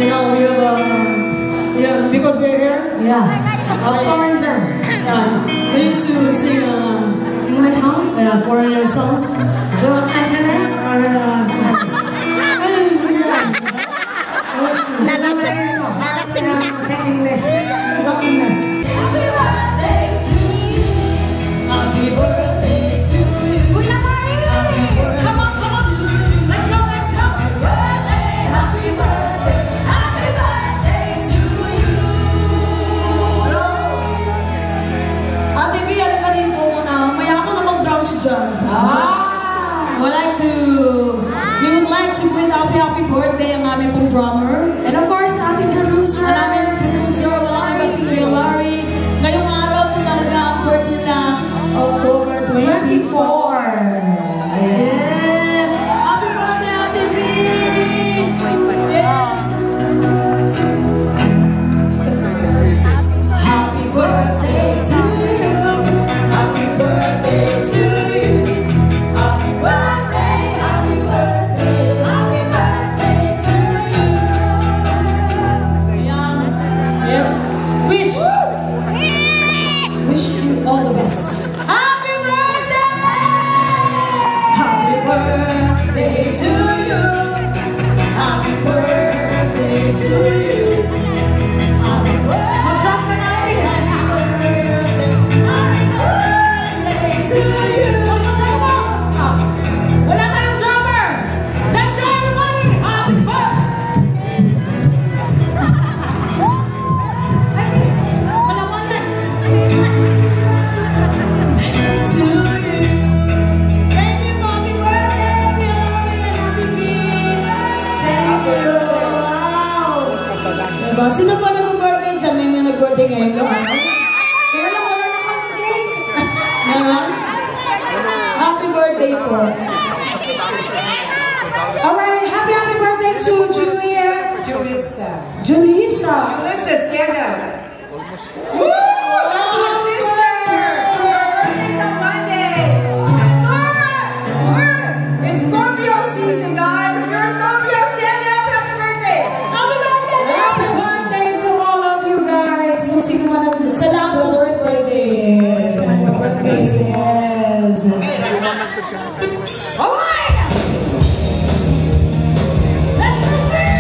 Speaker 10: You know, we have, yeah, because we're here. Yeah. A foreigner. Yeah. We need to sing English song. Yeah, foreigner song. Don't I can sing English. Happy birthday to you. Happy birthday to you. Kuya Mari! Come on, come on. Let's go, let's go. Happy birthday, happy birthday to you. Ate B, alam ka rin po muna. Maya ako na mag-drums dyan. You would like to bring up happy birthday ang aming pong drummer. And of course, ating producer. Ang aming producer, walang iba si Kuya Larry. Ngayong araw po talaga ang birthday na October 24. Yes! Happy birthday, Ate B! Yes! Happy birthday to you! Happy birthday to you! Happy birthday, happy birthday, happy birthday to you! Yes! Wish you all the best. Happy birthday! Happy birthday to you. Happy birthday to you. Happy birthday. Mag-drop ka natin. Happy birthday to you. Sa'yo mo. Wala kayong drummer. Let's go everybody. Happy birthday. To you. Thank you, happy birthday, happy birthday. Wow. Sino pa nag-birthday dyan? May mga nag-birthday ngayon no? Kaya lang wala na kami cake. Happy birthday po. Alright, happy birthday to Julia. Julissa, stand up. Woo! It's Scorpio season, guys. If you're a Scorpio, stand up. Happy birthday. Happy birthday. Happy birthday to all of you guys. Kung sino man ang salamat birthday. Salamat birthday. Yes. All right. Let's proceed.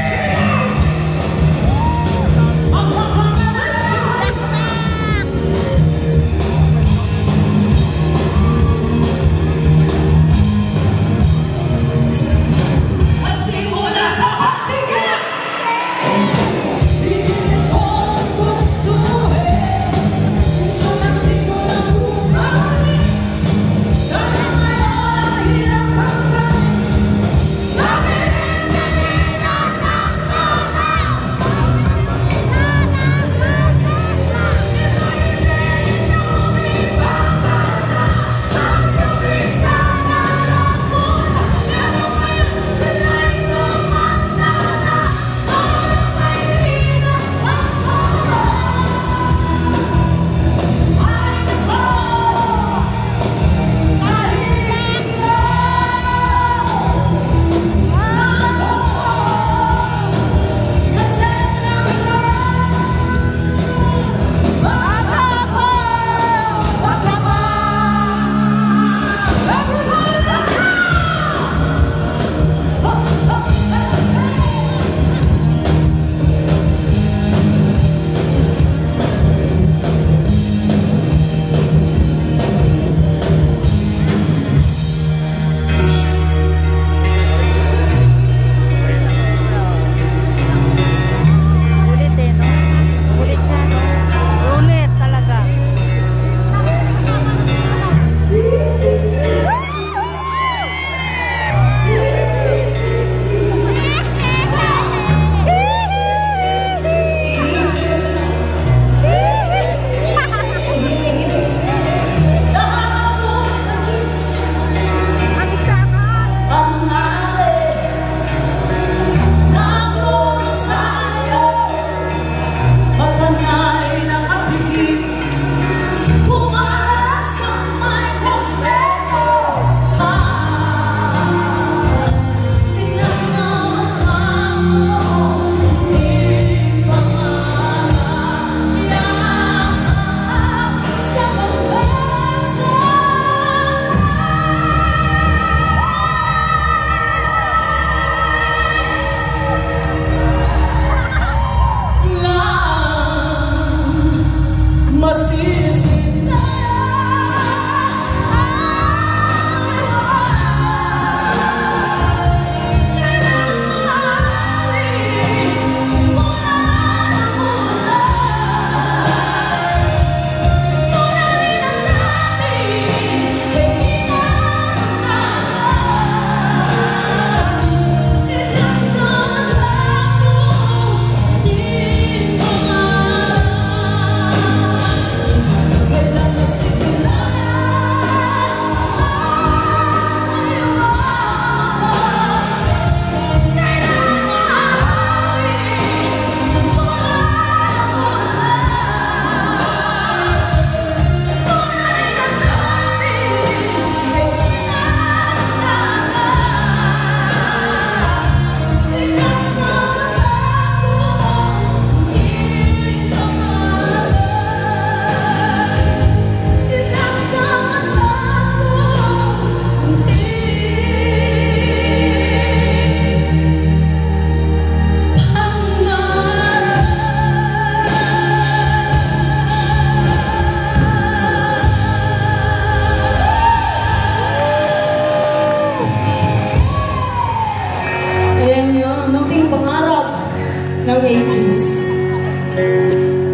Speaker 10: ng ages.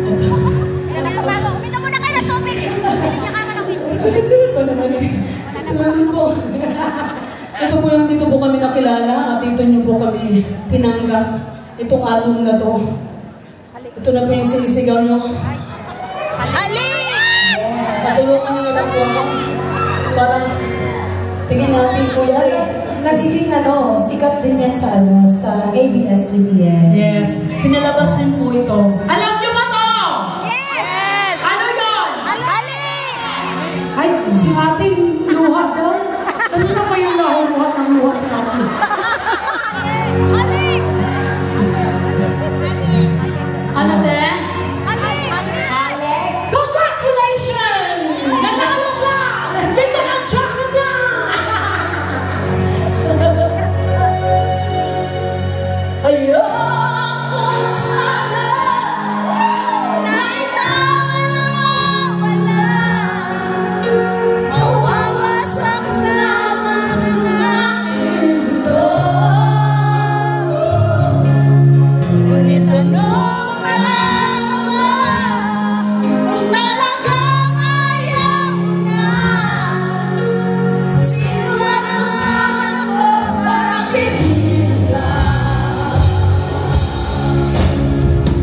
Speaker 10: Ito.
Speaker 2: Uminom muna kayo ng tubig. Hindi ka ng whisky.
Speaker 10: Sulit-sulit pa naman eh. Naman po. Ito po yung dito po kami nakilala at dito niyo po kami tinanggap. Itong album na to. Ito na po yung sinisigaw nyo.
Speaker 2: Halik!
Speaker 10: Patulungan nyo na lang po ako. Parang tingin natin po yan.
Speaker 11: Nagiging sikat din yan sa ABS-CBN.
Speaker 10: Yes. Pinalabas din po ito. Alam nyo ba to?
Speaker 2: Yes!
Speaker 10: Ano yun?
Speaker 2: Halik!
Speaker 11: Ay, si ating luha doon. Ano na pa yung nahuhuhat ng luha sa atin?
Speaker 2: Halik!
Speaker 10: Ano din?
Speaker 2: Halik! Halik!
Speaker 10: Congratulations! Nanalo ka! Bigyan ng chocolate na! Ayun sana na ikaw ang mawala. Mawawasak lamang ang aking mundo. Ngunit anong magagawa kung talagang ayaw mo na? Sino ba naman ako para piliin ka?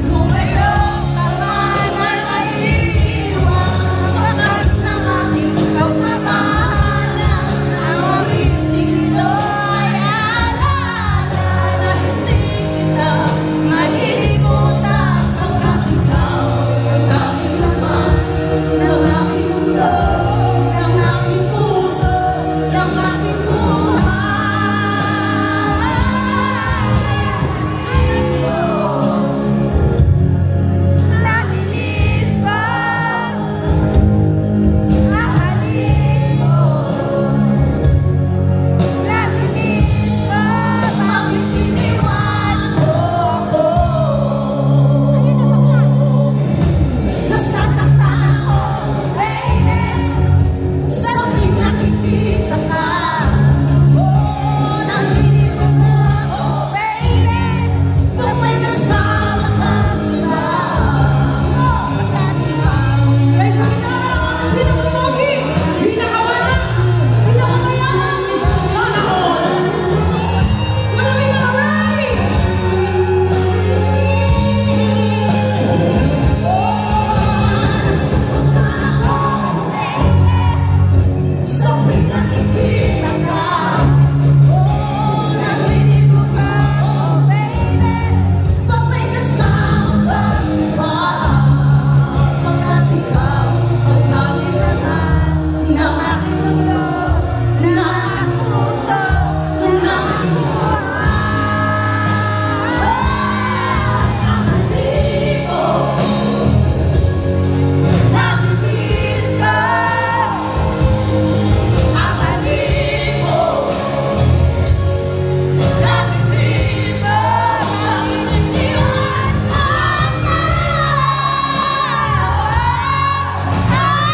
Speaker 10: Kung mayroong karangan ay iiwan, bakas ng ating pagmamahalan. Ang awiting ito ay alala na hindi kita malilimutan. Pagkat ikaw ang aking laman ng aking mundo, ng aking puso, ng aking buhay. Namimiss ko, mahalin mo. Namimiss ko, bakit iniwan mo ako? Nasasaktan ako, baby, sa tuwing nakikita ka. Naninipon mo ako, baby, pag may kasama kang iba. Pagkat ikaw ay sa pinakaman, pinakapogi, pinakawala, pinakamayaman, sana all. Maraming maraming! Nasasaktan ako, sa tuwing nakikita ka. Naninipon ka ako, baby, pag may kasama kang iba. Pagkat ikaw ang tanging laman ng aking mundo, ng aking puso, ng aking buhay. Ang halik ko, namimiss ka. Ang halik ko, namimiss ka. Bakit iniwan mo ako? Ang halik ko,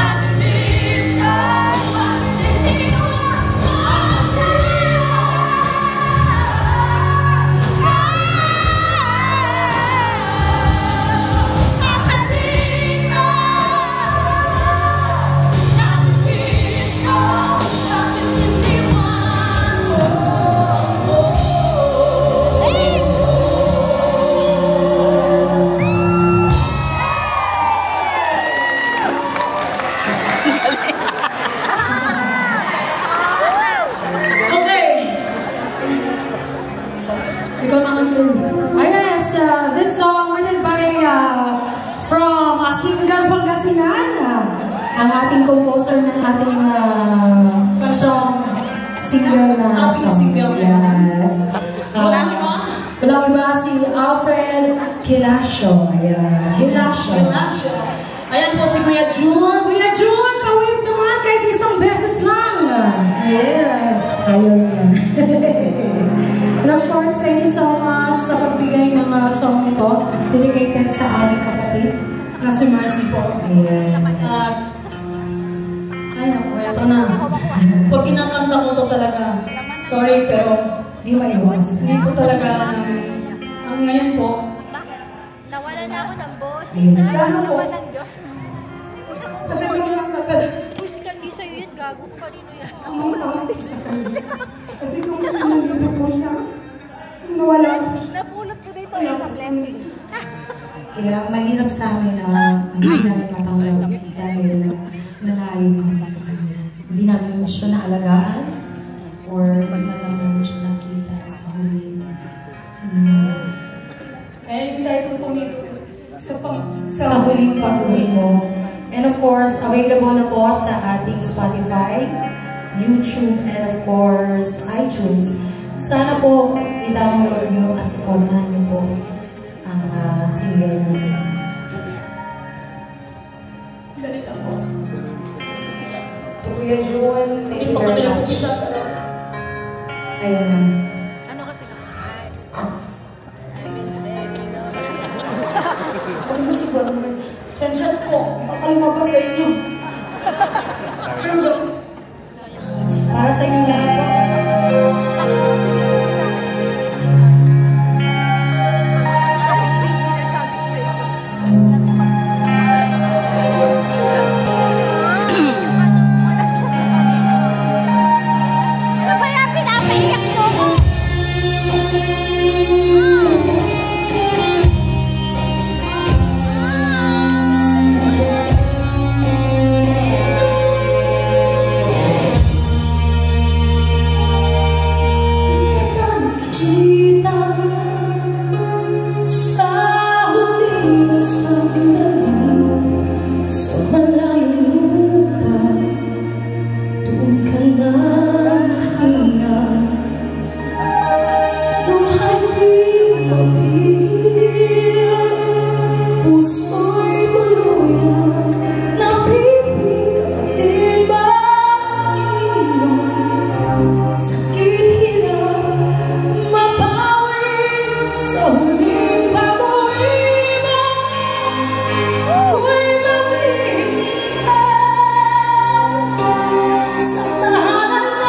Speaker 10: namimiss ka. Bakit iniwan mo ako? Ang halik ko, namimiss ka. Bakit iniwan mo Okay. Ikaw naman to.
Speaker 11: Yes, this song written by from Asingan, Pangasinan. Ang ating composer ng ating song, single na
Speaker 10: Ating
Speaker 11: song.
Speaker 10: single.
Speaker 11: Yes.
Speaker 10: Walang iba?
Speaker 11: Walang iba si Alfred Hilasio. Ayan, Hilasio.
Speaker 10: Ayan po si Kuya June.
Speaker 11: Kuya June, pawib naman kahit isang beses lang. Yes. Ayun yan. And of course, thank you so much sa pagbigay ng song ito. Dedicated sa aming kapatid
Speaker 10: Na si Marcy po.
Speaker 11: Ayan.
Speaker 10: At, ay naku, ito na. Pag kinakanta ko to talaga, sorry pero di maiwas. Hindi ko talaga namin. Ang ngayon po,
Speaker 2: Nawala na ako ng boss.
Speaker 10: Sana po.
Speaker 2: ng Diyos.
Speaker 10: Kasi nung nakakala,
Speaker 2: Pusi ka, di sa'yo yan. Gago ko kanino yan.
Speaker 10: ang mga tawag ko sa kanya. Kasi nung nandito po siya, nawala po siya.
Speaker 2: Napulot ko dito yan sa blessing.
Speaker 11: Kaya mahirap sa amin na hindi namin mapangalan dahil nalayo kami sa kanya. Hindi namin siya naalagaan or hindi namin siya nakita sa huli.
Speaker 10: Kaya yung tayo pumito
Speaker 11: Sa huling pag-uwi mo. And of course, available na po sa ating Spotify, YouTube, and of course, iTunes. Sana po i-download nyo at supportahan nyo po ang single namin.
Speaker 10: Ganito po.
Speaker 11: To Kuya June, thank you very much. Ayan na.
Speaker 2: Ano kasi na? I miss baby.
Speaker 10: Ano ba si Barney? Sensya po, baka lumabas sa inyo.
Speaker 11: Para sa inyo lahat po.
Speaker 10: Sa tahanan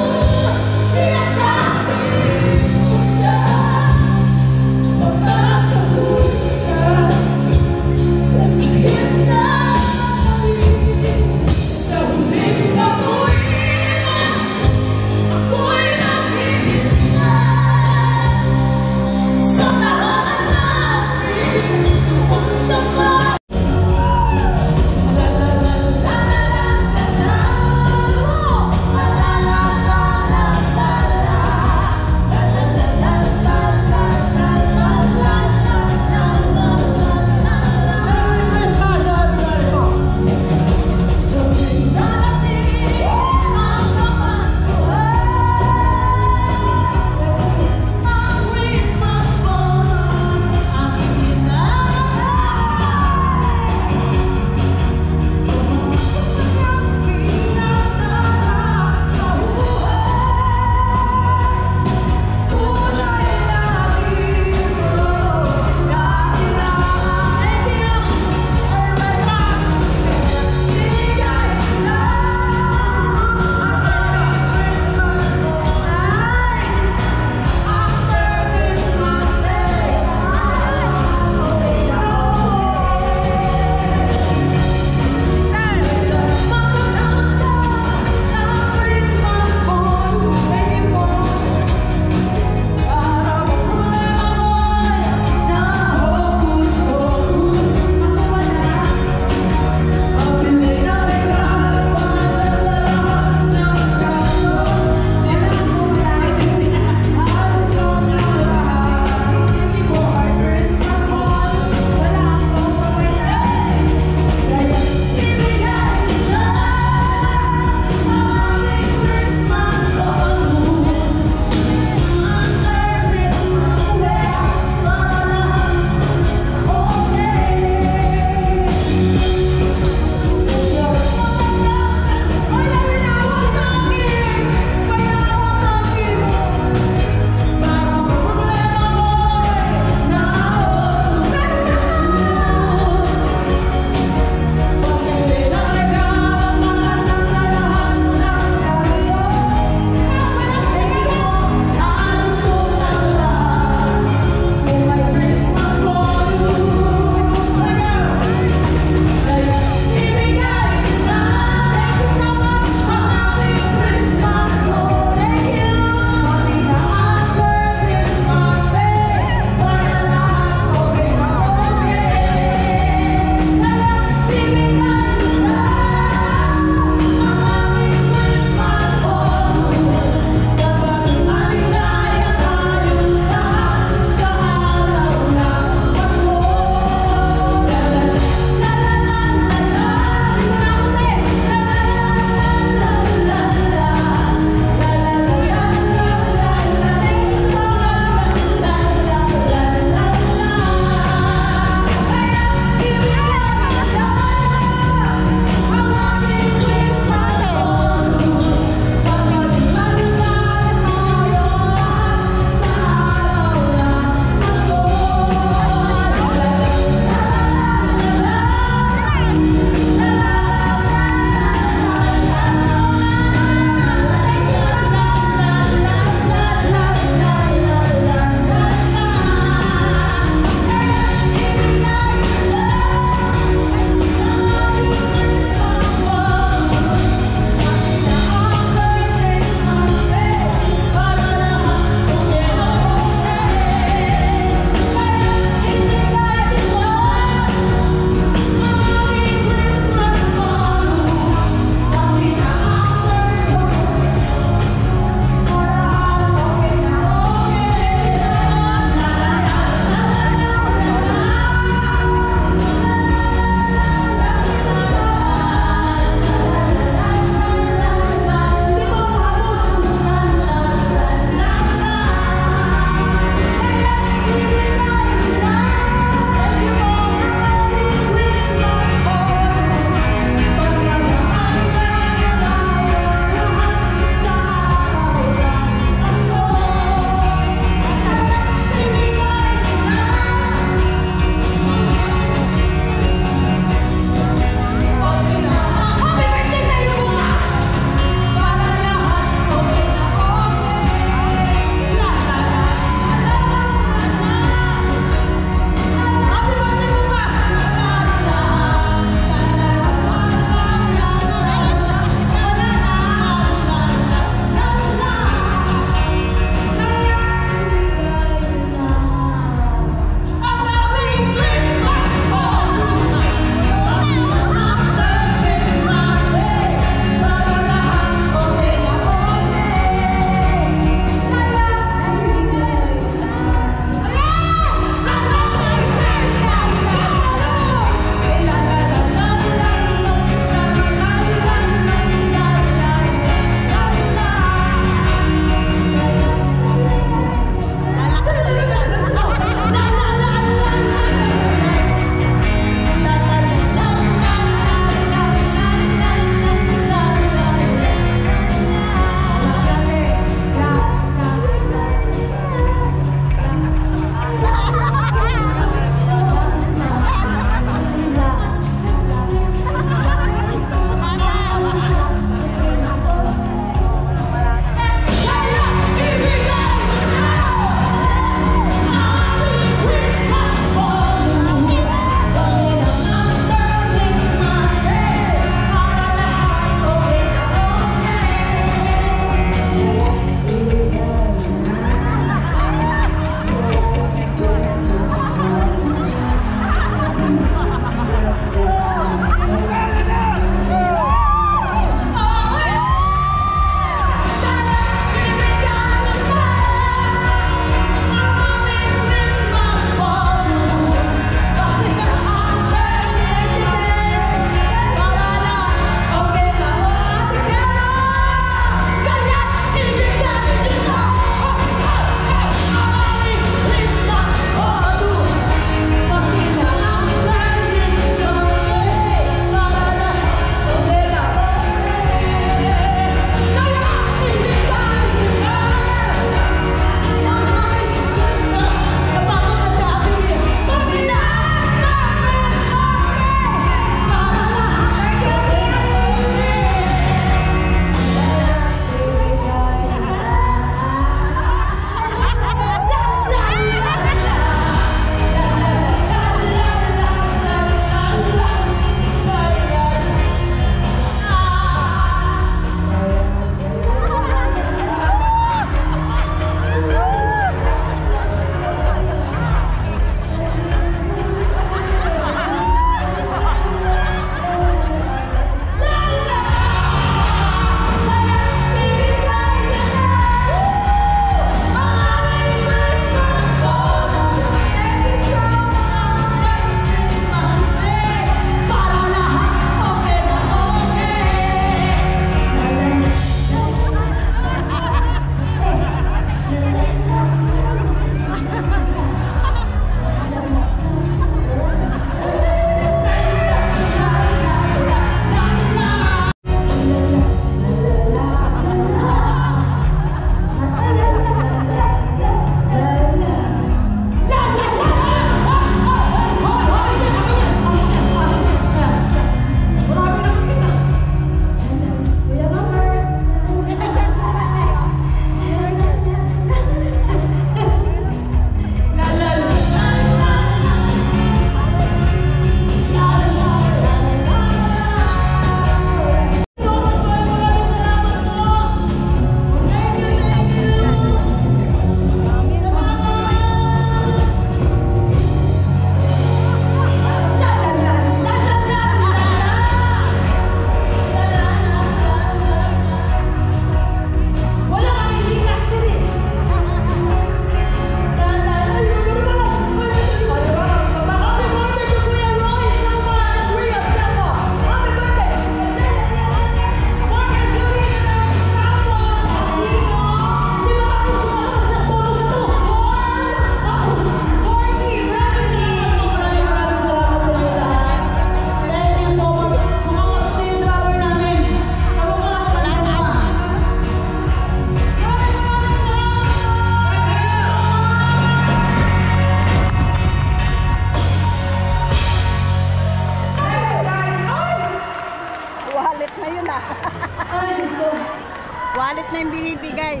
Speaker 1: Wallet na yung binibigay.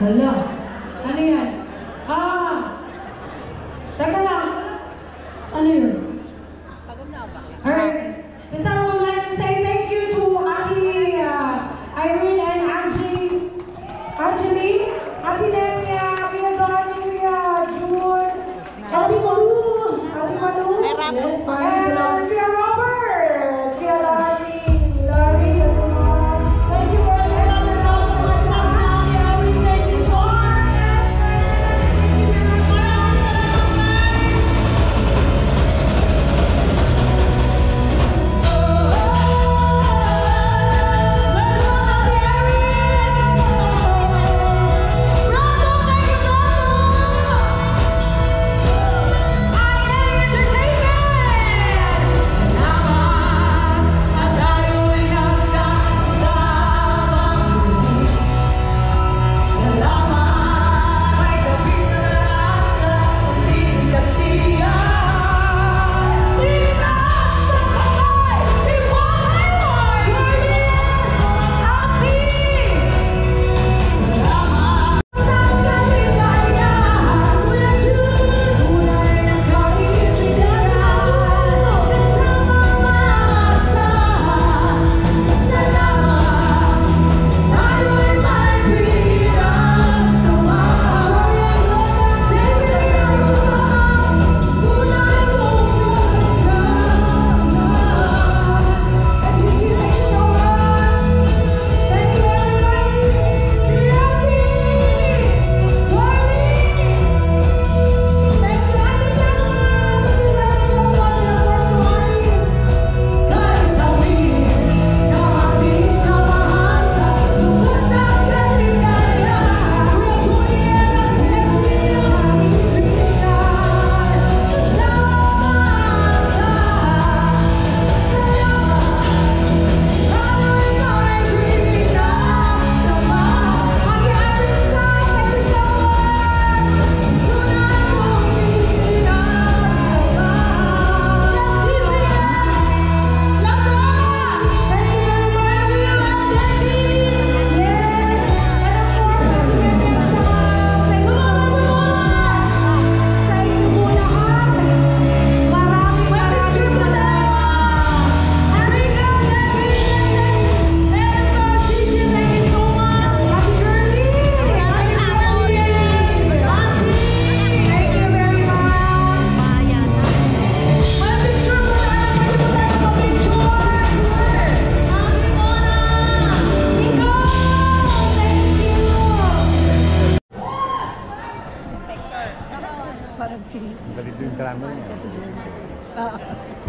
Speaker 10: Hala. Ano yan? Teka lang. Ano yun? Alright. This I would like to say thank you to Ate Irene and Angie. Ate Nemia, Kuya Donnie, Kuya June, Ate Malu. Yes, and Kuya Robert, Kuya Larry, thank you very much. Thank you so much.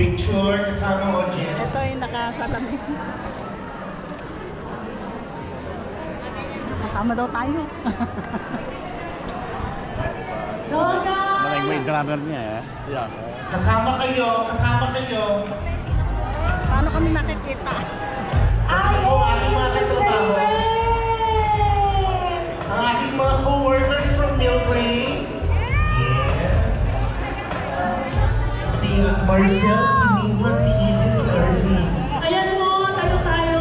Speaker 8: Picture kasama audience.
Speaker 1: Ito yung nakasalamin. Kasama daw tayo.
Speaker 5: Maling may grammar niya eh. Yeah.
Speaker 8: Kasama kayo.
Speaker 1: Paano kami nakikita?
Speaker 8: Ako, aking mga katrabaho. Ang aking mga co-workers from Milway. Yes. Si Marcel, si Nindra, si Edith, si Ernie.
Speaker 10: Ayan mo, tayo. Parang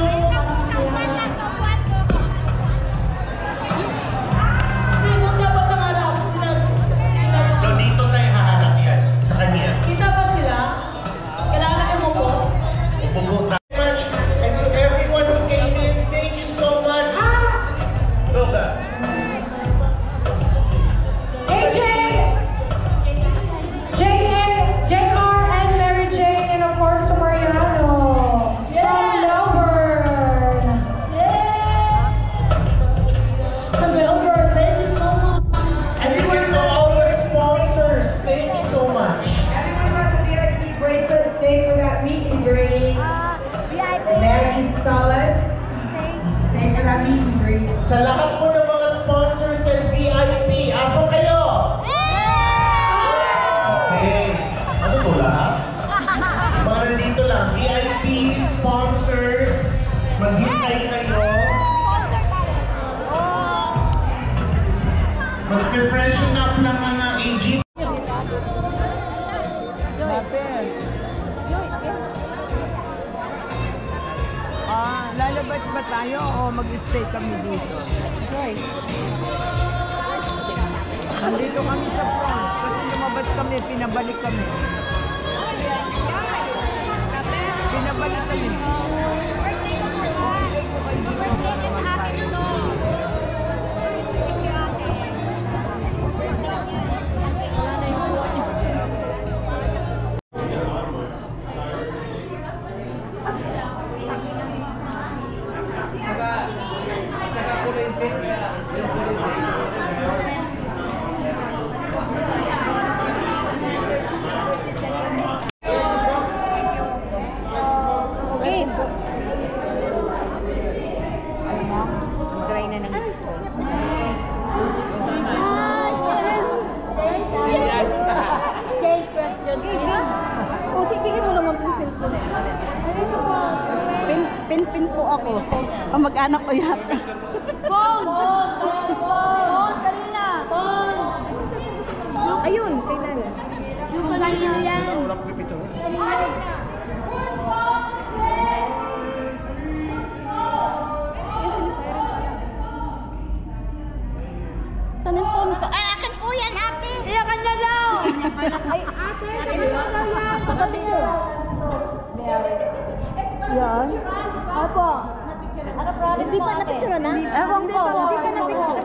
Speaker 10: siya. Hindi dapat nangarap sila.
Speaker 8: No, dito tayo hahanap yan. Sa kanya.
Speaker 10: Kita ba sila? Kailangan kayo mo po?
Speaker 8: Upo po tayo. And to everyone who came in, thank you so much. Loga.
Speaker 10: AJ! JR and Mary Jane, and of course to Mariano. From Melbourne. From Melbourne, thank you so much.
Speaker 8: And again to all your sponsors, thank you so much.
Speaker 11: Everyone got the VIP bracelet. Stay for that meet and greet. Mary Salas. Stay for that meet and greet.
Speaker 8: Sa lahat po ng mga sponsors and VIP, aso kayo? Okay. Ano po lahat? Mga nandito lang, VIP, sponsors, maghintay kayo. Mag-freshen up ng mga AGs.
Speaker 1: Lalabas ba tayo?
Speaker 12: tayo o mag-stay kami dito? Nandito kami sa front kasi lumabas kami, pinabalik kami. Pinabalik kami.
Speaker 1: Pin po ako. Ang mag-anak ko yata.
Speaker 2: Phone! Dali na! Ayun, kay Nana. Yung kanina yan.
Speaker 1: Saan yung phone ko? Ay, akin po yan, ate!
Speaker 2: Iyakan niya daw!
Speaker 1: Ay, ate! Pagka-picture. Yan? Opo. Hindi pa na-picture na? Ewan ko. Hindi pa na-picture.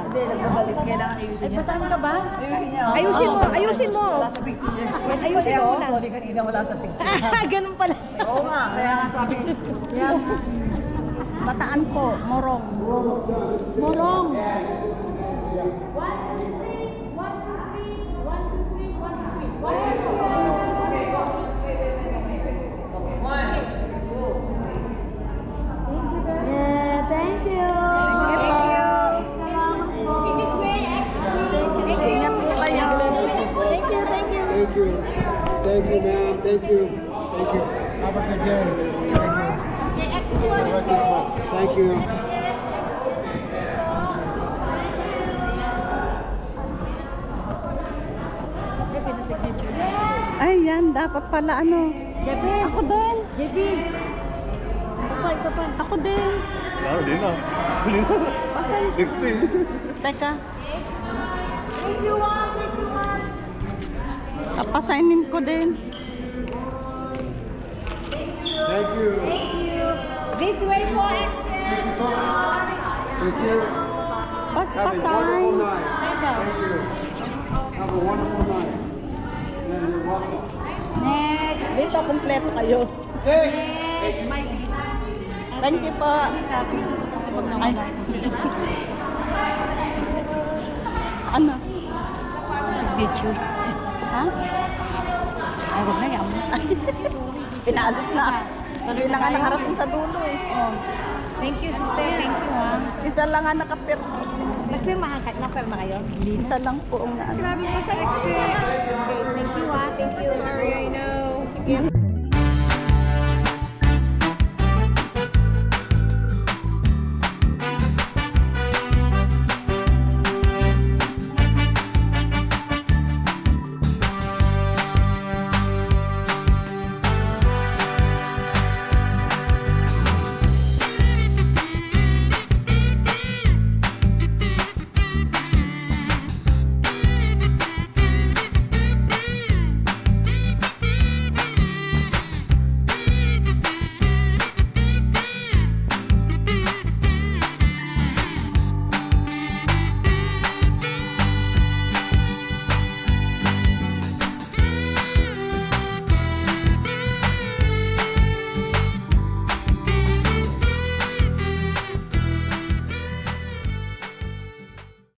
Speaker 1: Hindi, nagbabalik. Kailangan ayusin niya. Ay, bataan ka ba? Ayusin niya. Ayusin mo. Ayusin mo. Wala sa picture niya. Ayusin mo. Sorry, kanina wala sa picture. Ganun pala. Oo nga. Kaya nga sabi ko. Bataan po. Morong. Morong. 1, 2, 3. 1, 2, 3. 1, 2, 3. 1, 2, 3.
Speaker 13: Thank you, ma'am. Thank you. Thank you. Have a good day. Thank you.
Speaker 1: Ay, yan. Dapat pala ano. Ako din. Sapay. Ako din.
Speaker 13: Claro, di na.
Speaker 1: Pasan.
Speaker 13: Next day.
Speaker 1: Teka. 3, 2, 1. Papasignin ko din.
Speaker 13: Thank you.
Speaker 2: This way po,
Speaker 13: Thank you.
Speaker 1: Pasign.
Speaker 13: Thank you. Have a wonderful night. Yeah, you're welcome.
Speaker 1: Next. Dito, kompleto kayo.
Speaker 13: Next.
Speaker 1: Thank you po. Ay. Ano? Signature. Ha? Ay, huwag na yan. Pinaalit na. Hindi na nga nakarating sa dulo eh.
Speaker 2: Thank you, sister. Thank you, ha.
Speaker 1: Isa lang nga nakapir.
Speaker 2: Nagpirmahan kayo? Napirma kayo?
Speaker 1: Isa lang po ang naan.
Speaker 2: Grabe po sa exit. Thank you, ha. Thank you.
Speaker 14: Sorry, I know.